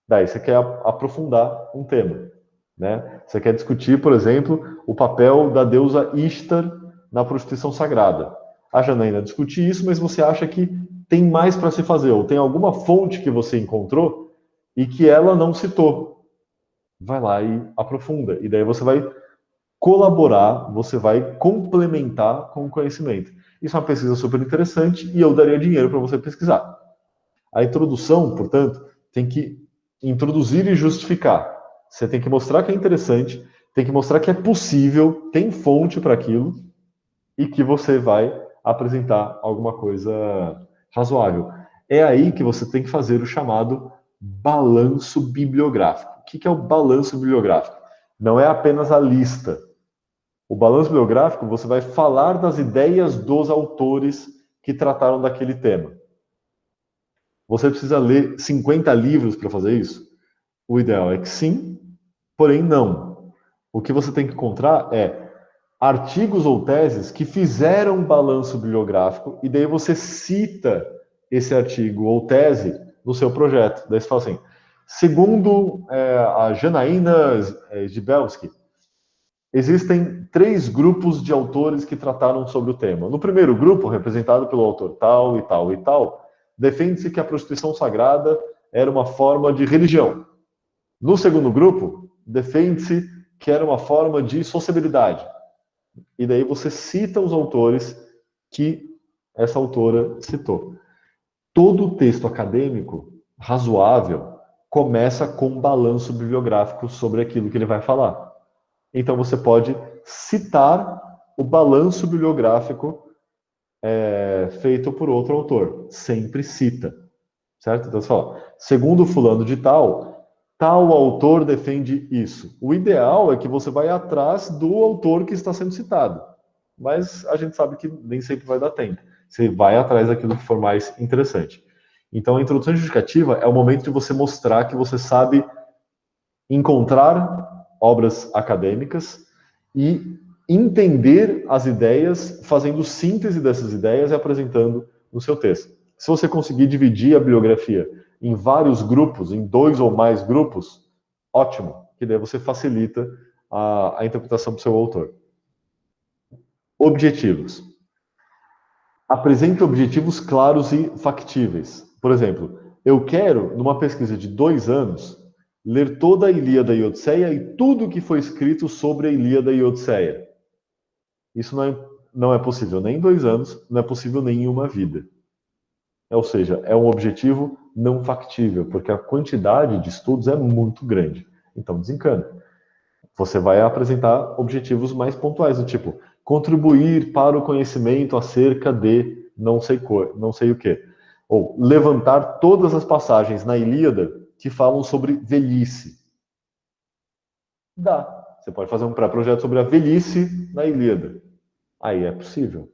[SPEAKER 1] Daí você quer aprofundar um tema, né? Você quer discutir, por exemplo, o papel da deusa Ishtar na prostituição sagrada. A Janaína discute isso, mas você acha que tem mais para se fazer, ou tem alguma fonte que você encontrou e que ela não citou. Vai lá e aprofunda. E daí você vai colaborar, você vai complementar com o conhecimento. Isso é uma pesquisa super interessante e eu daria dinheiro para você pesquisar. A introdução, portanto, tem que introduzir e justificar. Você tem que mostrar que é interessante, tem que mostrar que é possível, tem fonte para aquilo e que você vai apresentar alguma coisa razoável. É aí que você tem que fazer o chamado balanço bibliográfico. O que é o balanço bibliográfico? Não é apenas a lista. O balanço bibliográfico, você vai falar das ideias dos autores que trataram daquele tema. Você precisa ler 50 livros para fazer isso? O ideal é que sim, porém não. O que você tem que encontrar é artigos ou teses que fizeram um balanço bibliográfico e daí você cita esse artigo ou tese no seu projeto. Daí você fala assim, segundo a Janaína Zibelski, existem 3 grupos de autores que trataram sobre o tema. No primeiro grupo, representado pelo autor tal e tal e tal, defende-se que a prostituição sagrada era uma forma de religião. No segundo grupo, defende-se que era uma forma de sociabilidade. E daí você cita os autores que essa autora citou. Todo texto acadêmico razoável começa com um balanço bibliográfico sobre aquilo que ele vai falar. Então você pode citar o balanço bibliográfico feito por outro autor. Sempre cita. Certo? Então você fala, segundo fulano de tal, tal autor defende isso. O ideal é que você vai atrás do autor que está sendo citado. Mas a gente sabe que nem sempre vai dar tempo. Você vai atrás daquilo que for mais interessante. Então a introdução justificativa é o momento de você mostrar que você sabe encontrar obras acadêmicas e entender as ideias, fazendo síntese dessas ideias e apresentando no seu texto. Se você conseguir dividir a bibliografia em vários grupos, em 2 ou mais grupos, ótimo, que daí você facilita a interpretação do seu autor. Objetivos. Apresente objetivos claros e factíveis. Por exemplo, eu quero, numa pesquisa de 2 anos, ler toda a Ilíada e Odisseia e tudo que foi escrito sobre a Ilíada e Odisseia. Isso não é possível nem em 2 anos, não é possível nem em uma vida. Ou seja, é um objetivo não factível, porque a quantidade de estudos é muito grande. Então, desencana. Você vai apresentar objetivos mais pontuais, do tipo, contribuir para o conhecimento acerca de não sei o quê. Ou levantar todas as passagens na Ilíada que falam sobre velhice. Dá. Você pode fazer um pré-projeto sobre a velhice na Ilíada. Aí é possível.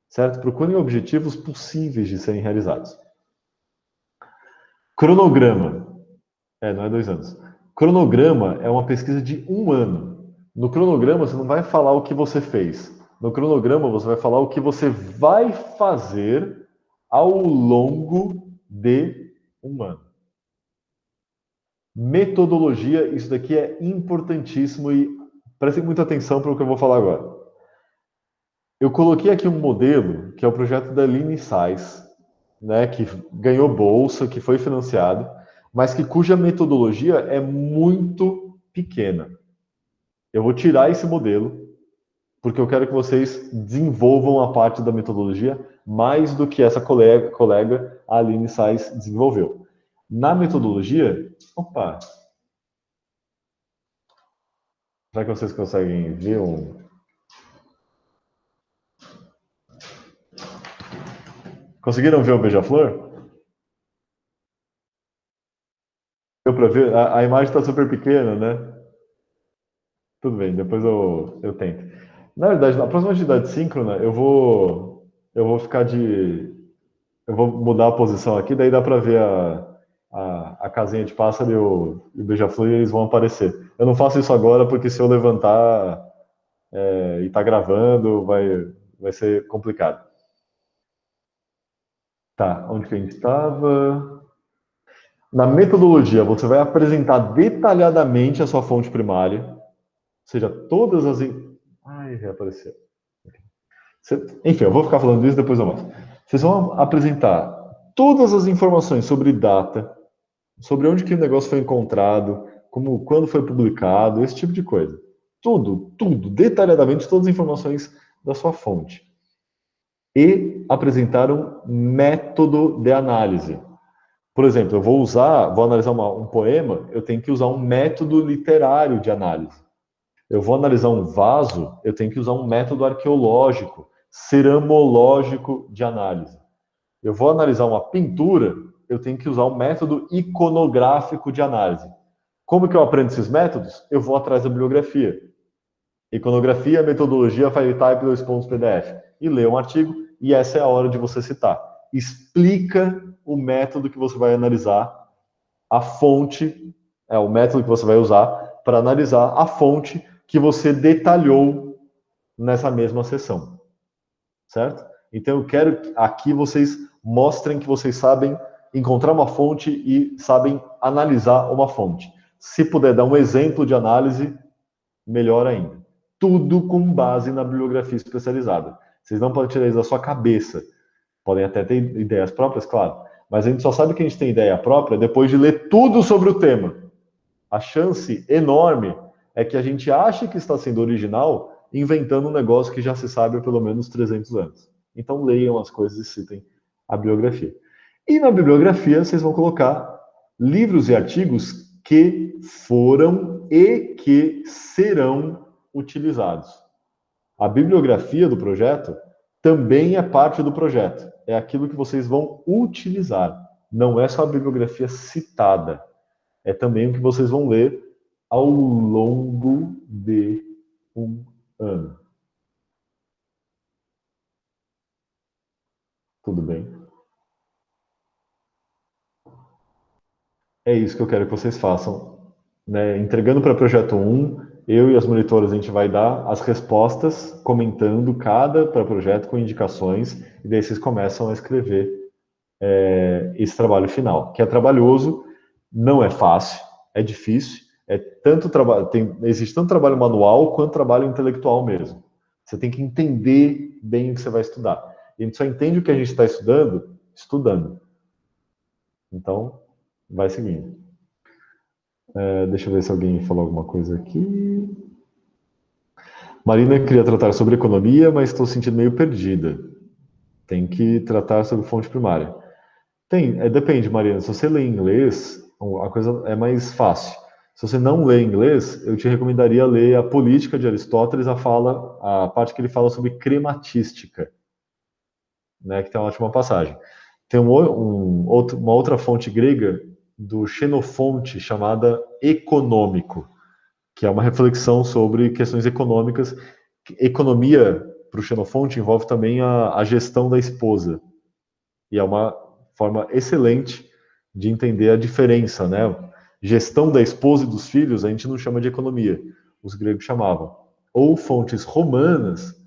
[SPEAKER 1] Certo? Procurem objetivos possíveis de serem realizados. Cronograma. Não é 2 anos. Cronograma é uma pesquisa de 1 ano. No cronograma, você não vai falar o que você fez. No cronograma, você vai falar o que você vai fazer ao longo de 1 ano. Metodologia, isso daqui é importantíssimo e prestem muita atenção para o que eu vou falar agora. Eu coloquei aqui um modelo, que é o projeto da Line Sais, né, que ganhou bolsa, que foi financiado, mas cuja metodologia é muito pequena. Eu vou tirar esse modelo, porque eu quero que vocês desenvolvam a parte da metodologia mais do que essa colega a Aline Sais, desenvolveu. Na metodologia, opa, será que vocês conseguem ver Conseguiram ver o Beija-Flor? Deu para ver? A imagem está super pequena, né? Tudo bem, depois eu tento. Na verdade, na próxima atividade síncrona, eu vou ficar de... Eu vou mudar a posição aqui, daí dá para ver a casinha de pássaro e o beija-flor e eles vão aparecer. Eu não faço isso agora porque se eu levantar e tá gravando, vai ser complicado. Tá, onde que a gente estava? Na metodologia, você vai apresentar detalhadamente a sua fonte primária, ou seja, todas as... Ai, reapareceu. Enfim, eu vou ficar falando isso, depois eu mostro. Vocês vão apresentar todas as informações sobre data, sobre onde que o negócio foi encontrado, quando foi publicado, esse tipo de coisa. Tudo, detalhadamente, todas as informações da sua fonte. E apresentar um método de análise. Por exemplo, eu vou analisar um poema, eu tenho que usar um método literário de análise. Eu vou analisar um vaso, eu tenho que usar um método arqueológico, ceramológico de análise. Eu vou analisar uma pintura, eu tenho que usar um método iconográfico de análise. Como que eu aprendo esses métodos? Eu vou atrás da bibliografia. Iconografia, metodologia, FileType, 2.pdf. E ler um artigo, e essa é a hora de você citar. Explica o método que você vai analisar, a fonte, o método que você vai usar para analisar a fonte que você detalhou nessa mesma sessão. Certo? Então eu quero que aqui vocês mostrem que vocês sabem encontrar uma fonte e sabem analisar uma fonte. Se puder dar um exemplo de análise, melhor ainda. Tudo com base na bibliografia especializada. Vocês não podem tirar isso da sua cabeça. Podem até ter ideias próprias, claro. Mas a gente só sabe que a gente tem ideia própria depois de ler tudo sobre o tema. A chance enorme é que a gente ache que está sendo original inventando um negócio que já se sabe há pelo menos 300 anos. Então leiam as coisas e citem a bibliografia. E na bibliografia vocês vão colocar livros e artigos que foram e que serão utilizados. A bibliografia do projeto também é parte do projeto. É aquilo que vocês vão utilizar. Não é só a bibliografia citada. É também o que vocês vão ler ao longo de um ano. Tudo bem? É isso que eu quero que vocês façam. Né? Entregando para o projeto 1, eu e as monitoras, a gente vai dar as respostas, comentando cada projeto com indicações, e daí vocês começam a escrever esse trabalho final, que é trabalhoso, não é fácil, é difícil, existe tanto trabalho manual quanto trabalho intelectual mesmo. Você tem que entender bem o que você vai estudar. E a gente só entende o que a gente está estudando. Então, vai seguindo. Deixa eu ver se alguém falou alguma coisa aqui. Marina queria tratar sobre economia, mas estou sentindo meio perdida. Tem que tratar sobre fonte primária. Depende, Marina. Se você lê em inglês, a coisa é mais fácil. Se você não lê inglês, eu te recomendaria ler a Política de Aristóteles, a parte que ele fala sobre crematística, né, que tem uma ótima passagem. Tem uma outra fonte grega do Xenofonte, chamada Econômico, que é uma reflexão sobre questões econômicas. Economia, para o Xenofonte, envolve também a gestão da esposa. E é uma forma excelente de entender a diferença, né? Gestão da esposa e dos filhos, a gente não chama de economia, os gregos chamavam. Ou fontes romanas,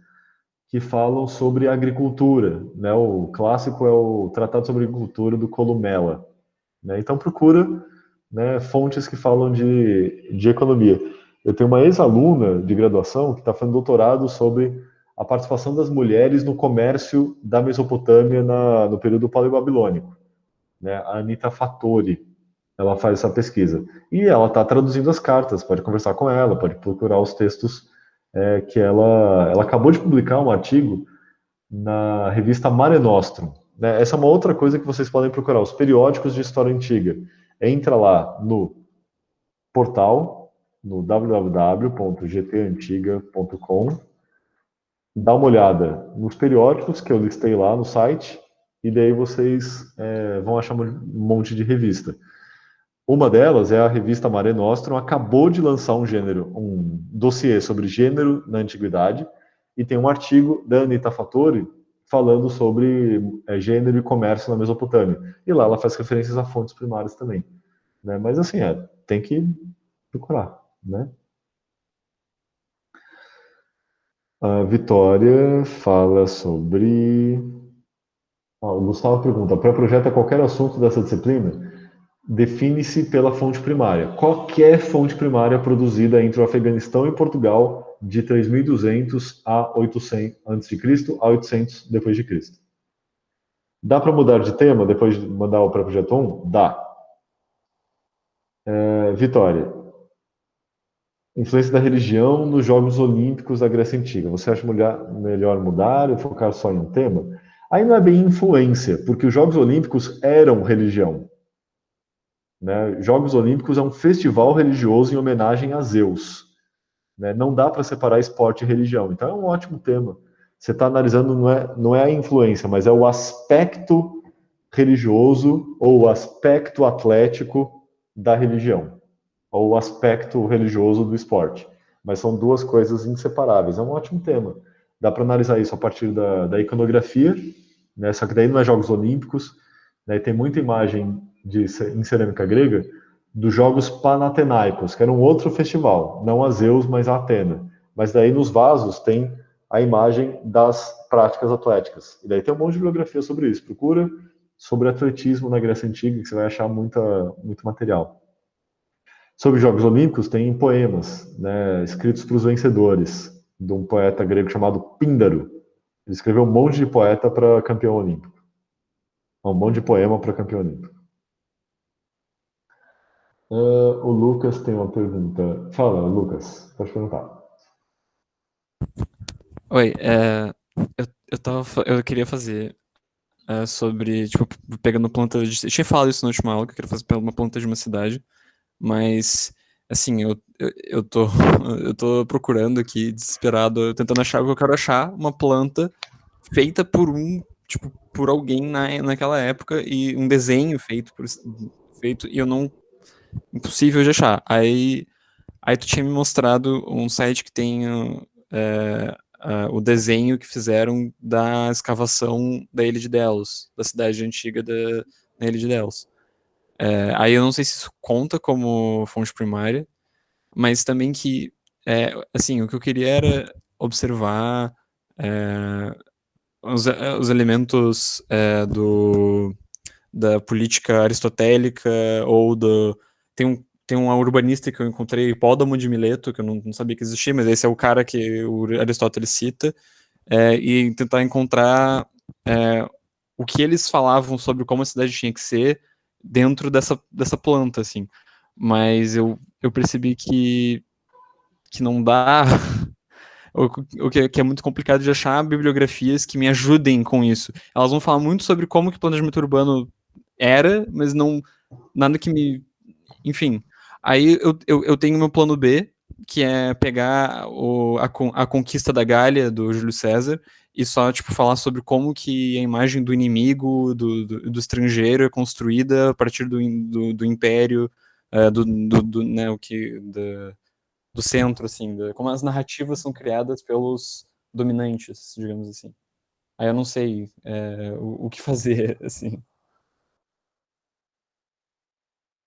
[SPEAKER 1] que falam sobre agricultura, né? O clássico é o Tratado sobre Agricultura do Columela, né? Então procura, né, fontes que falam de economia. Eu tenho uma ex-aluna de graduação que está fazendo doutorado sobre a participação das mulheres no comércio da Mesopotâmia no período paleobabilônico, né? A Anita Fattori, ela faz essa pesquisa. E ela está traduzindo as cartas, pode conversar com ela, pode procurar os textos que ela acabou de publicar um artigo na revista Mare Nostrum, né? Essa é uma outra coisa que vocês podem procurar, os periódicos de história antiga. Entra lá no portal, no www.gtantiga.com, dá uma olhada nos periódicos que eu listei lá no site, e daí vocês vão achar um monte de revista. Uma delas é a revista Mare Nostrum, acabou de lançar um dossiê sobre gênero na antiguidade, e tem um artigo da Anita Fattori falando sobre gênero e comércio na Mesopotâmia. E lá ela faz referências a fontes primárias também, né? Mas assim, tem que procurar, né? A Vitória fala sobre... o Gustavo pergunta, pré-projeto é qualquer assunto dessa disciplina? Define-se pela fonte primária. Qualquer fonte primária produzida entre o Afeganistão e Portugal de 3.200 a 800 a.C. a 800 depois de Cristo. Dá para mudar de tema depois de mandar o pré-projeto 1? Dá. Vitória. Influência da religião nos Jogos Olímpicos da Grécia Antiga. Você acha melhor mudar e focar só em um tema? Aí não é bem influência, porque os Jogos Olímpicos eram religião. Né? Jogos Olímpicos é um festival religioso em homenagem a Zeus. Né? Não dá para separar esporte e religião. Então é um ótimo tema. Você está analisando, não é a influência, mas é o aspecto religioso ou o aspecto atlético da religião, ou o aspecto religioso do esporte. Mas são duas coisas inseparáveis. É um ótimo tema. Dá para analisar isso a partir da iconografia, né? Só que daí não é Jogos Olímpicos, né? Tem muita imagem em cerâmica grega dos Jogos Panatenaicos, que era um outro festival, não a Zeus, mas a Atena. Mas daí nos vasos tem a imagem das práticas atléticas. E daí tem um monte de bibliografia sobre isso. Procura sobre atletismo na Grécia Antiga, que você vai achar muito material. Sobre Jogos Olímpicos, tem poemas, né, escritos para os vencedores, de um poeta grego chamado Píndaro. Ele escreveu um monte de poeta para campeão olímpico. Um monte de poema para campeão olímpico. O Lucas tem uma pergunta. Fala, Lucas, pode perguntar.
[SPEAKER 10] Oi, eu queria fazer sobre, tipo, pegando planta de... Eu tinha falado isso na última aula, que eu queria fazer uma planta de uma cidade, mas, assim, eu tô procurando aqui, desesperado, tentando achar o que eu quero achar, uma planta feita por alguém naquela época, e um desenho feito, e eu não... Impossível de achar. Aí tu tinha me mostrado um site que tem o desenho que fizeram da escavação da Ilha de Delos, da cidade antiga na Ilha de Delos. Aí eu não sei se isso conta como fonte primária, mas também que, assim, o que eu queria era observar os elementos da política aristotélica ou tem um urbanista que eu encontrei, Hipódamo de Mileto, que eu não sabia que existia, mas esse é o cara que o Aristóteles cita, e tentar encontrar o que eles falavam sobre como a cidade tinha que ser dentro dessa planta, assim. Mas eu percebi que não dá, o que é muito complicado de achar bibliografias que me ajudem com isso. Elas vão falar muito sobre como que o planejamento urbano era, mas nada que me... Enfim, aí eu tenho meu plano B, que é pegar a conquista da Gália, do Júlio César, e só, tipo, falar sobre como que a imagem do inimigo, do estrangeiro é construída a partir do império, né, do centro, assim, como as narrativas são criadas pelos dominantes, digamos assim. Aí eu não sei o que fazer, assim.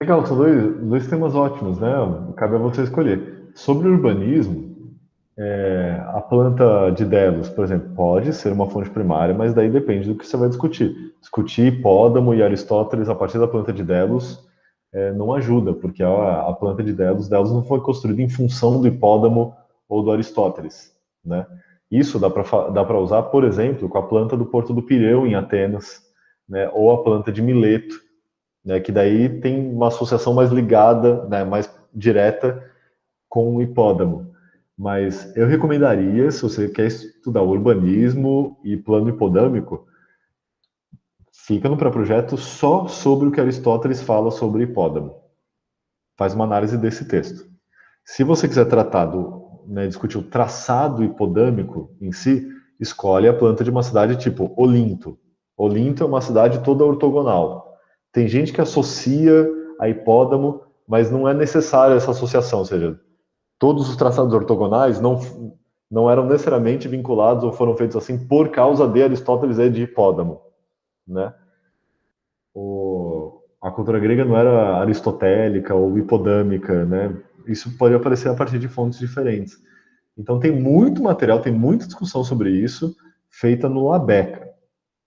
[SPEAKER 1] Legal, são dois temas ótimos, né? Cabe a você escolher. Sobre urbanismo, a planta de Delos, por exemplo, pode ser uma fonte primária, mas daí depende do que você vai discutir. Discutir Hipódamo e Aristóteles a partir da planta de Delos não ajuda, porque a planta de Delos não foi construída em função do Hipódamo ou do Aristóteles, né? Isso dá para usar, por exemplo, com a planta do Porto do Pireu, em Atenas, né, ou a planta de Mileto, né, que daí tem uma associação mais ligada, né, mais direta com o hipódamo. Mas eu recomendaria, se você quer estudar urbanismo e plano hipodâmico, fica no pré-projeto só sobre o que Aristóteles fala sobre hipódamo. Faz uma análise desse texto. Se você quiser tratar discutir o traçado hipodâmico em si, escolhe a planta de uma cidade tipo Olinto. Olinto é uma cidade toda ortogonal. Tem gente que associa a hipódamo, mas não é necessária essa associação, ou seja, todos os traçados ortogonais não eram necessariamente vinculados ou foram feitos assim por causa de Aristóteles e de hipódamo, né? A cultura grega não era aristotélica ou hipodâmica, né? Isso pode aparecer a partir de fontes diferentes. Então tem muito material, tem muita discussão sobre isso, feita no LABECA,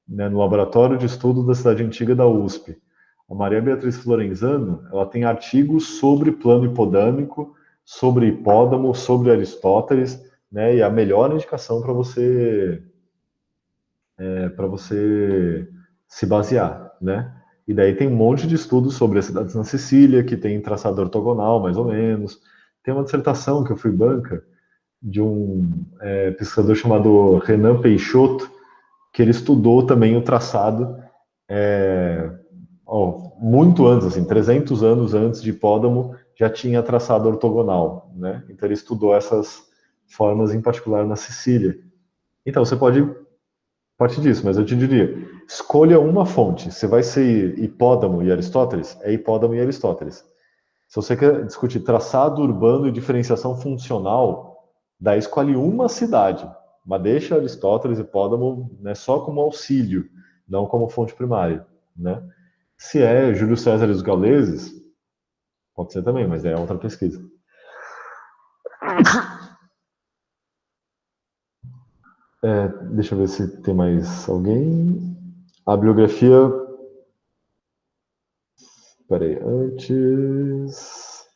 [SPEAKER 1] né, no Laboratório de Estudo da Cidade Antiga da USP. A Maria Beatriz Florenzano, ela tem artigos sobre plano hipodâmico, sobre hipódamo, sobre Aristóteles, né, e a melhor indicação para você se basear, né? E daí tem um monte de estudos sobre as cidades na Sicília, que tem traçado ortogonal, mais ou menos. Tem uma dissertação que eu fui banca de um pesquisador chamado Renan Peixoto, que ele estudou também o traçado muito antes, assim, 300 anos antes de hipódamo, já tinha traçado ortogonal, né? Então ele estudou essas formas em particular na Sicília. Então você pode partir disso, mas eu te diria, escolha uma fonte. Você vai ser hipódamo e Aristóteles? É hipódamo e Aristóteles. Se você quer discutir traçado urbano e diferenciação funcional, daí escolhe uma cidade, mas deixa Aristóteles e hipódamo, né, só como auxílio, não como fonte primária, né? Se é Júlio César e os gauleses, pode ser também, mas é outra pesquisa. Deixa eu ver se tem mais alguém. A bibliografia. Peraí, antes.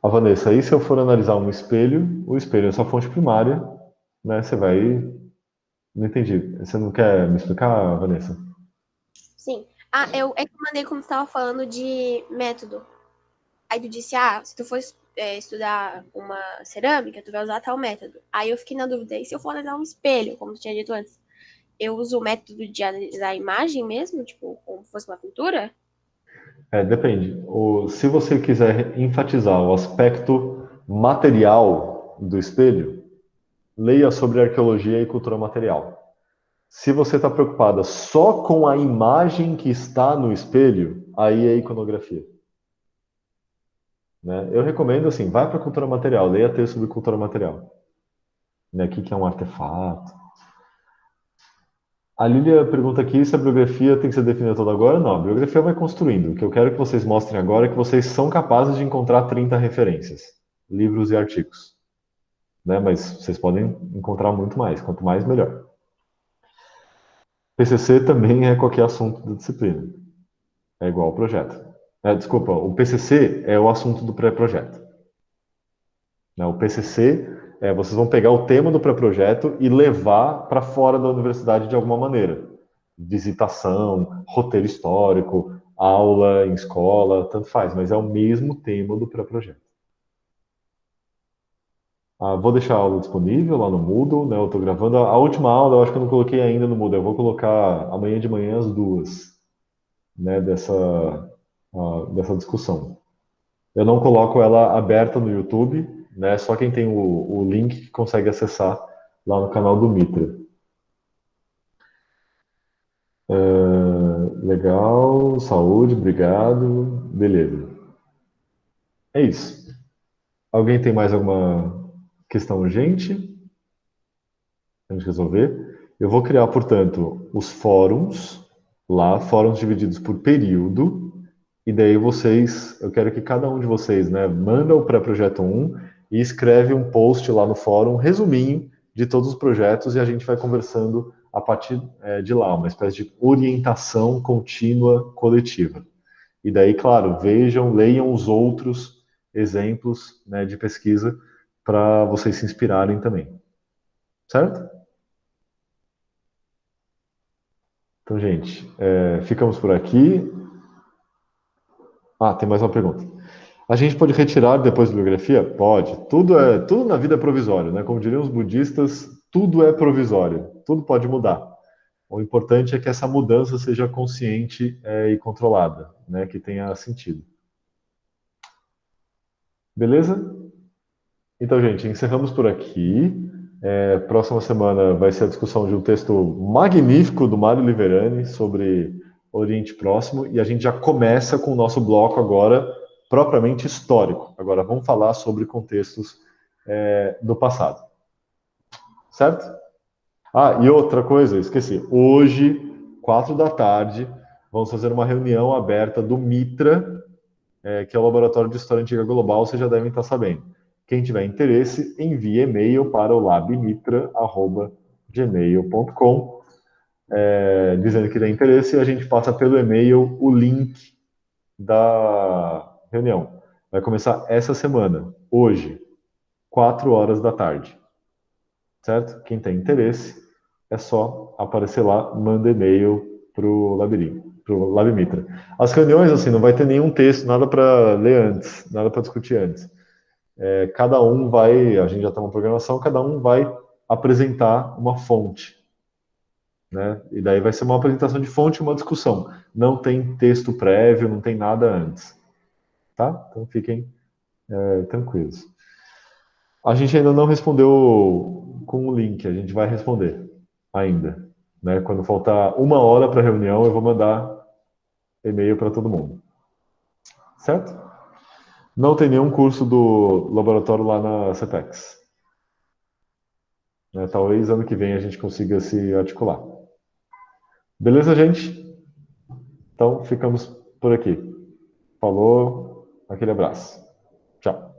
[SPEAKER 1] A Vanessa, aí se eu for analisar um espelho, o espelho é sua fonte primária, né? Você vai. Não entendi. Você não quer me explicar, Vanessa?
[SPEAKER 4] Sim. Eu mandei como você estava falando de método. Aí tu disse, se tu for estudar uma cerâmica, tu vai usar tal método. Aí eu fiquei na dúvida, e se eu for analisar um espelho, como tu tinha dito antes, eu uso o método de analisar a imagem mesmo, tipo, como se fosse uma pintura?
[SPEAKER 1] Depende. Se você quiser enfatizar o aspecto material do espelho, leia sobre arqueologia e cultura material. Se você está preocupada só com a imagem que está no espelho, aí é iconografia. Né? Eu recomendo, assim, vai para a cultura material, leia texto sobre cultura material. Né? O que é um artefato. A Lília pergunta aqui se a biografia tem que ser definida toda agora. Não, a biografia vai construindo. O que eu quero que vocês mostrem agora é que vocês são capazes de encontrar 30 referências, livros e artigos. Né? Mas vocês podem encontrar muito mais, quanto mais, melhor. PCC também é qualquer assunto da disciplina. É igual ao projeto. Desculpa, o PCC é o assunto do pré-projeto. O PCC, vocês vão pegar o tema do pré-projeto e levar para fora da universidade de alguma maneira. Visitação, roteiro histórico, aula em escola, tanto faz, mas é o mesmo tema do pré-projeto. Vou deixar a aula disponível lá no Moodle, né? Eu estou gravando a última aula, eu acho que eu não coloquei ainda no Moodle, eu vou colocar amanhã de manhã às 2, né, dessa discussão. Eu não coloco ela aberta no YouTube, né? Só quem tem o link que consegue acessar lá no canal do Mitra. Legal, saúde, obrigado, beleza. É isso. Alguém tem mais alguma questão urgente? Pra gente resolver? Eu vou criar, portanto, os fóruns, lá, fóruns divididos por período, e daí eu quero que cada um de vocês, né, manda o pré-projeto 1 e escreve um post lá no fórum, resuminho de todos os projetos, e a gente vai conversando a partir de lá, uma espécie de orientação contínua coletiva. E daí, claro, leiam os outros exemplos, né, de pesquisa para vocês se inspirarem também. Certo? Então, gente, ficamos por aqui. Tem mais uma pergunta. A gente pode retirar depois da bibliografia? Pode. Tudo na vida é provisório, né? Como diriam os budistas, tudo é provisório. Tudo pode mudar. O importante é que essa mudança seja consciente e controlada, né? Que tenha sentido. Beleza? Então, gente, encerramos por aqui. Próxima semana vai ser a discussão de um texto magnífico do Mário Liverani sobre Oriente Próximo, e a gente já começa com o nosso bloco agora, propriamente histórico. Agora vamos falar sobre contextos do passado. Certo? E outra coisa, esqueci. Hoje, 4 da tarde, vamos fazer uma reunião aberta do MITRA, que é o Laboratório de História Antiga Global, vocês já devem estar sabendo. Quem tiver interesse, envie e-mail para o labmitra@gmail.com, dizendo que tem interesse, e a gente passa pelo e-mail o link da reunião. Vai começar essa semana, hoje, 4 horas da tarde. Certo? Quem tem interesse, é só aparecer lá, manda e-mail pro Labmitra. As reuniões, assim, não vai ter nenhum texto, nada para ler antes, nada para discutir antes. Cada um vai, a gente já está uma programação, cada um vai apresentar uma fonte, né? E daí vai ser uma apresentação de fonte e uma discussão. Não tem texto prévio, não tem nada antes. Tá? Então fiquem tranquilos. A gente ainda não respondeu com o link, a gente vai responder ainda, né? Quando faltar 1 hora para a reunião, eu vou mandar e-mail para todo mundo. Certo? Não tem nenhum curso do laboratório lá na CEPEX. Talvez ano que vem a gente consiga se articular. Beleza, gente? Então, ficamos por aqui. Falou, aquele abraço. Tchau.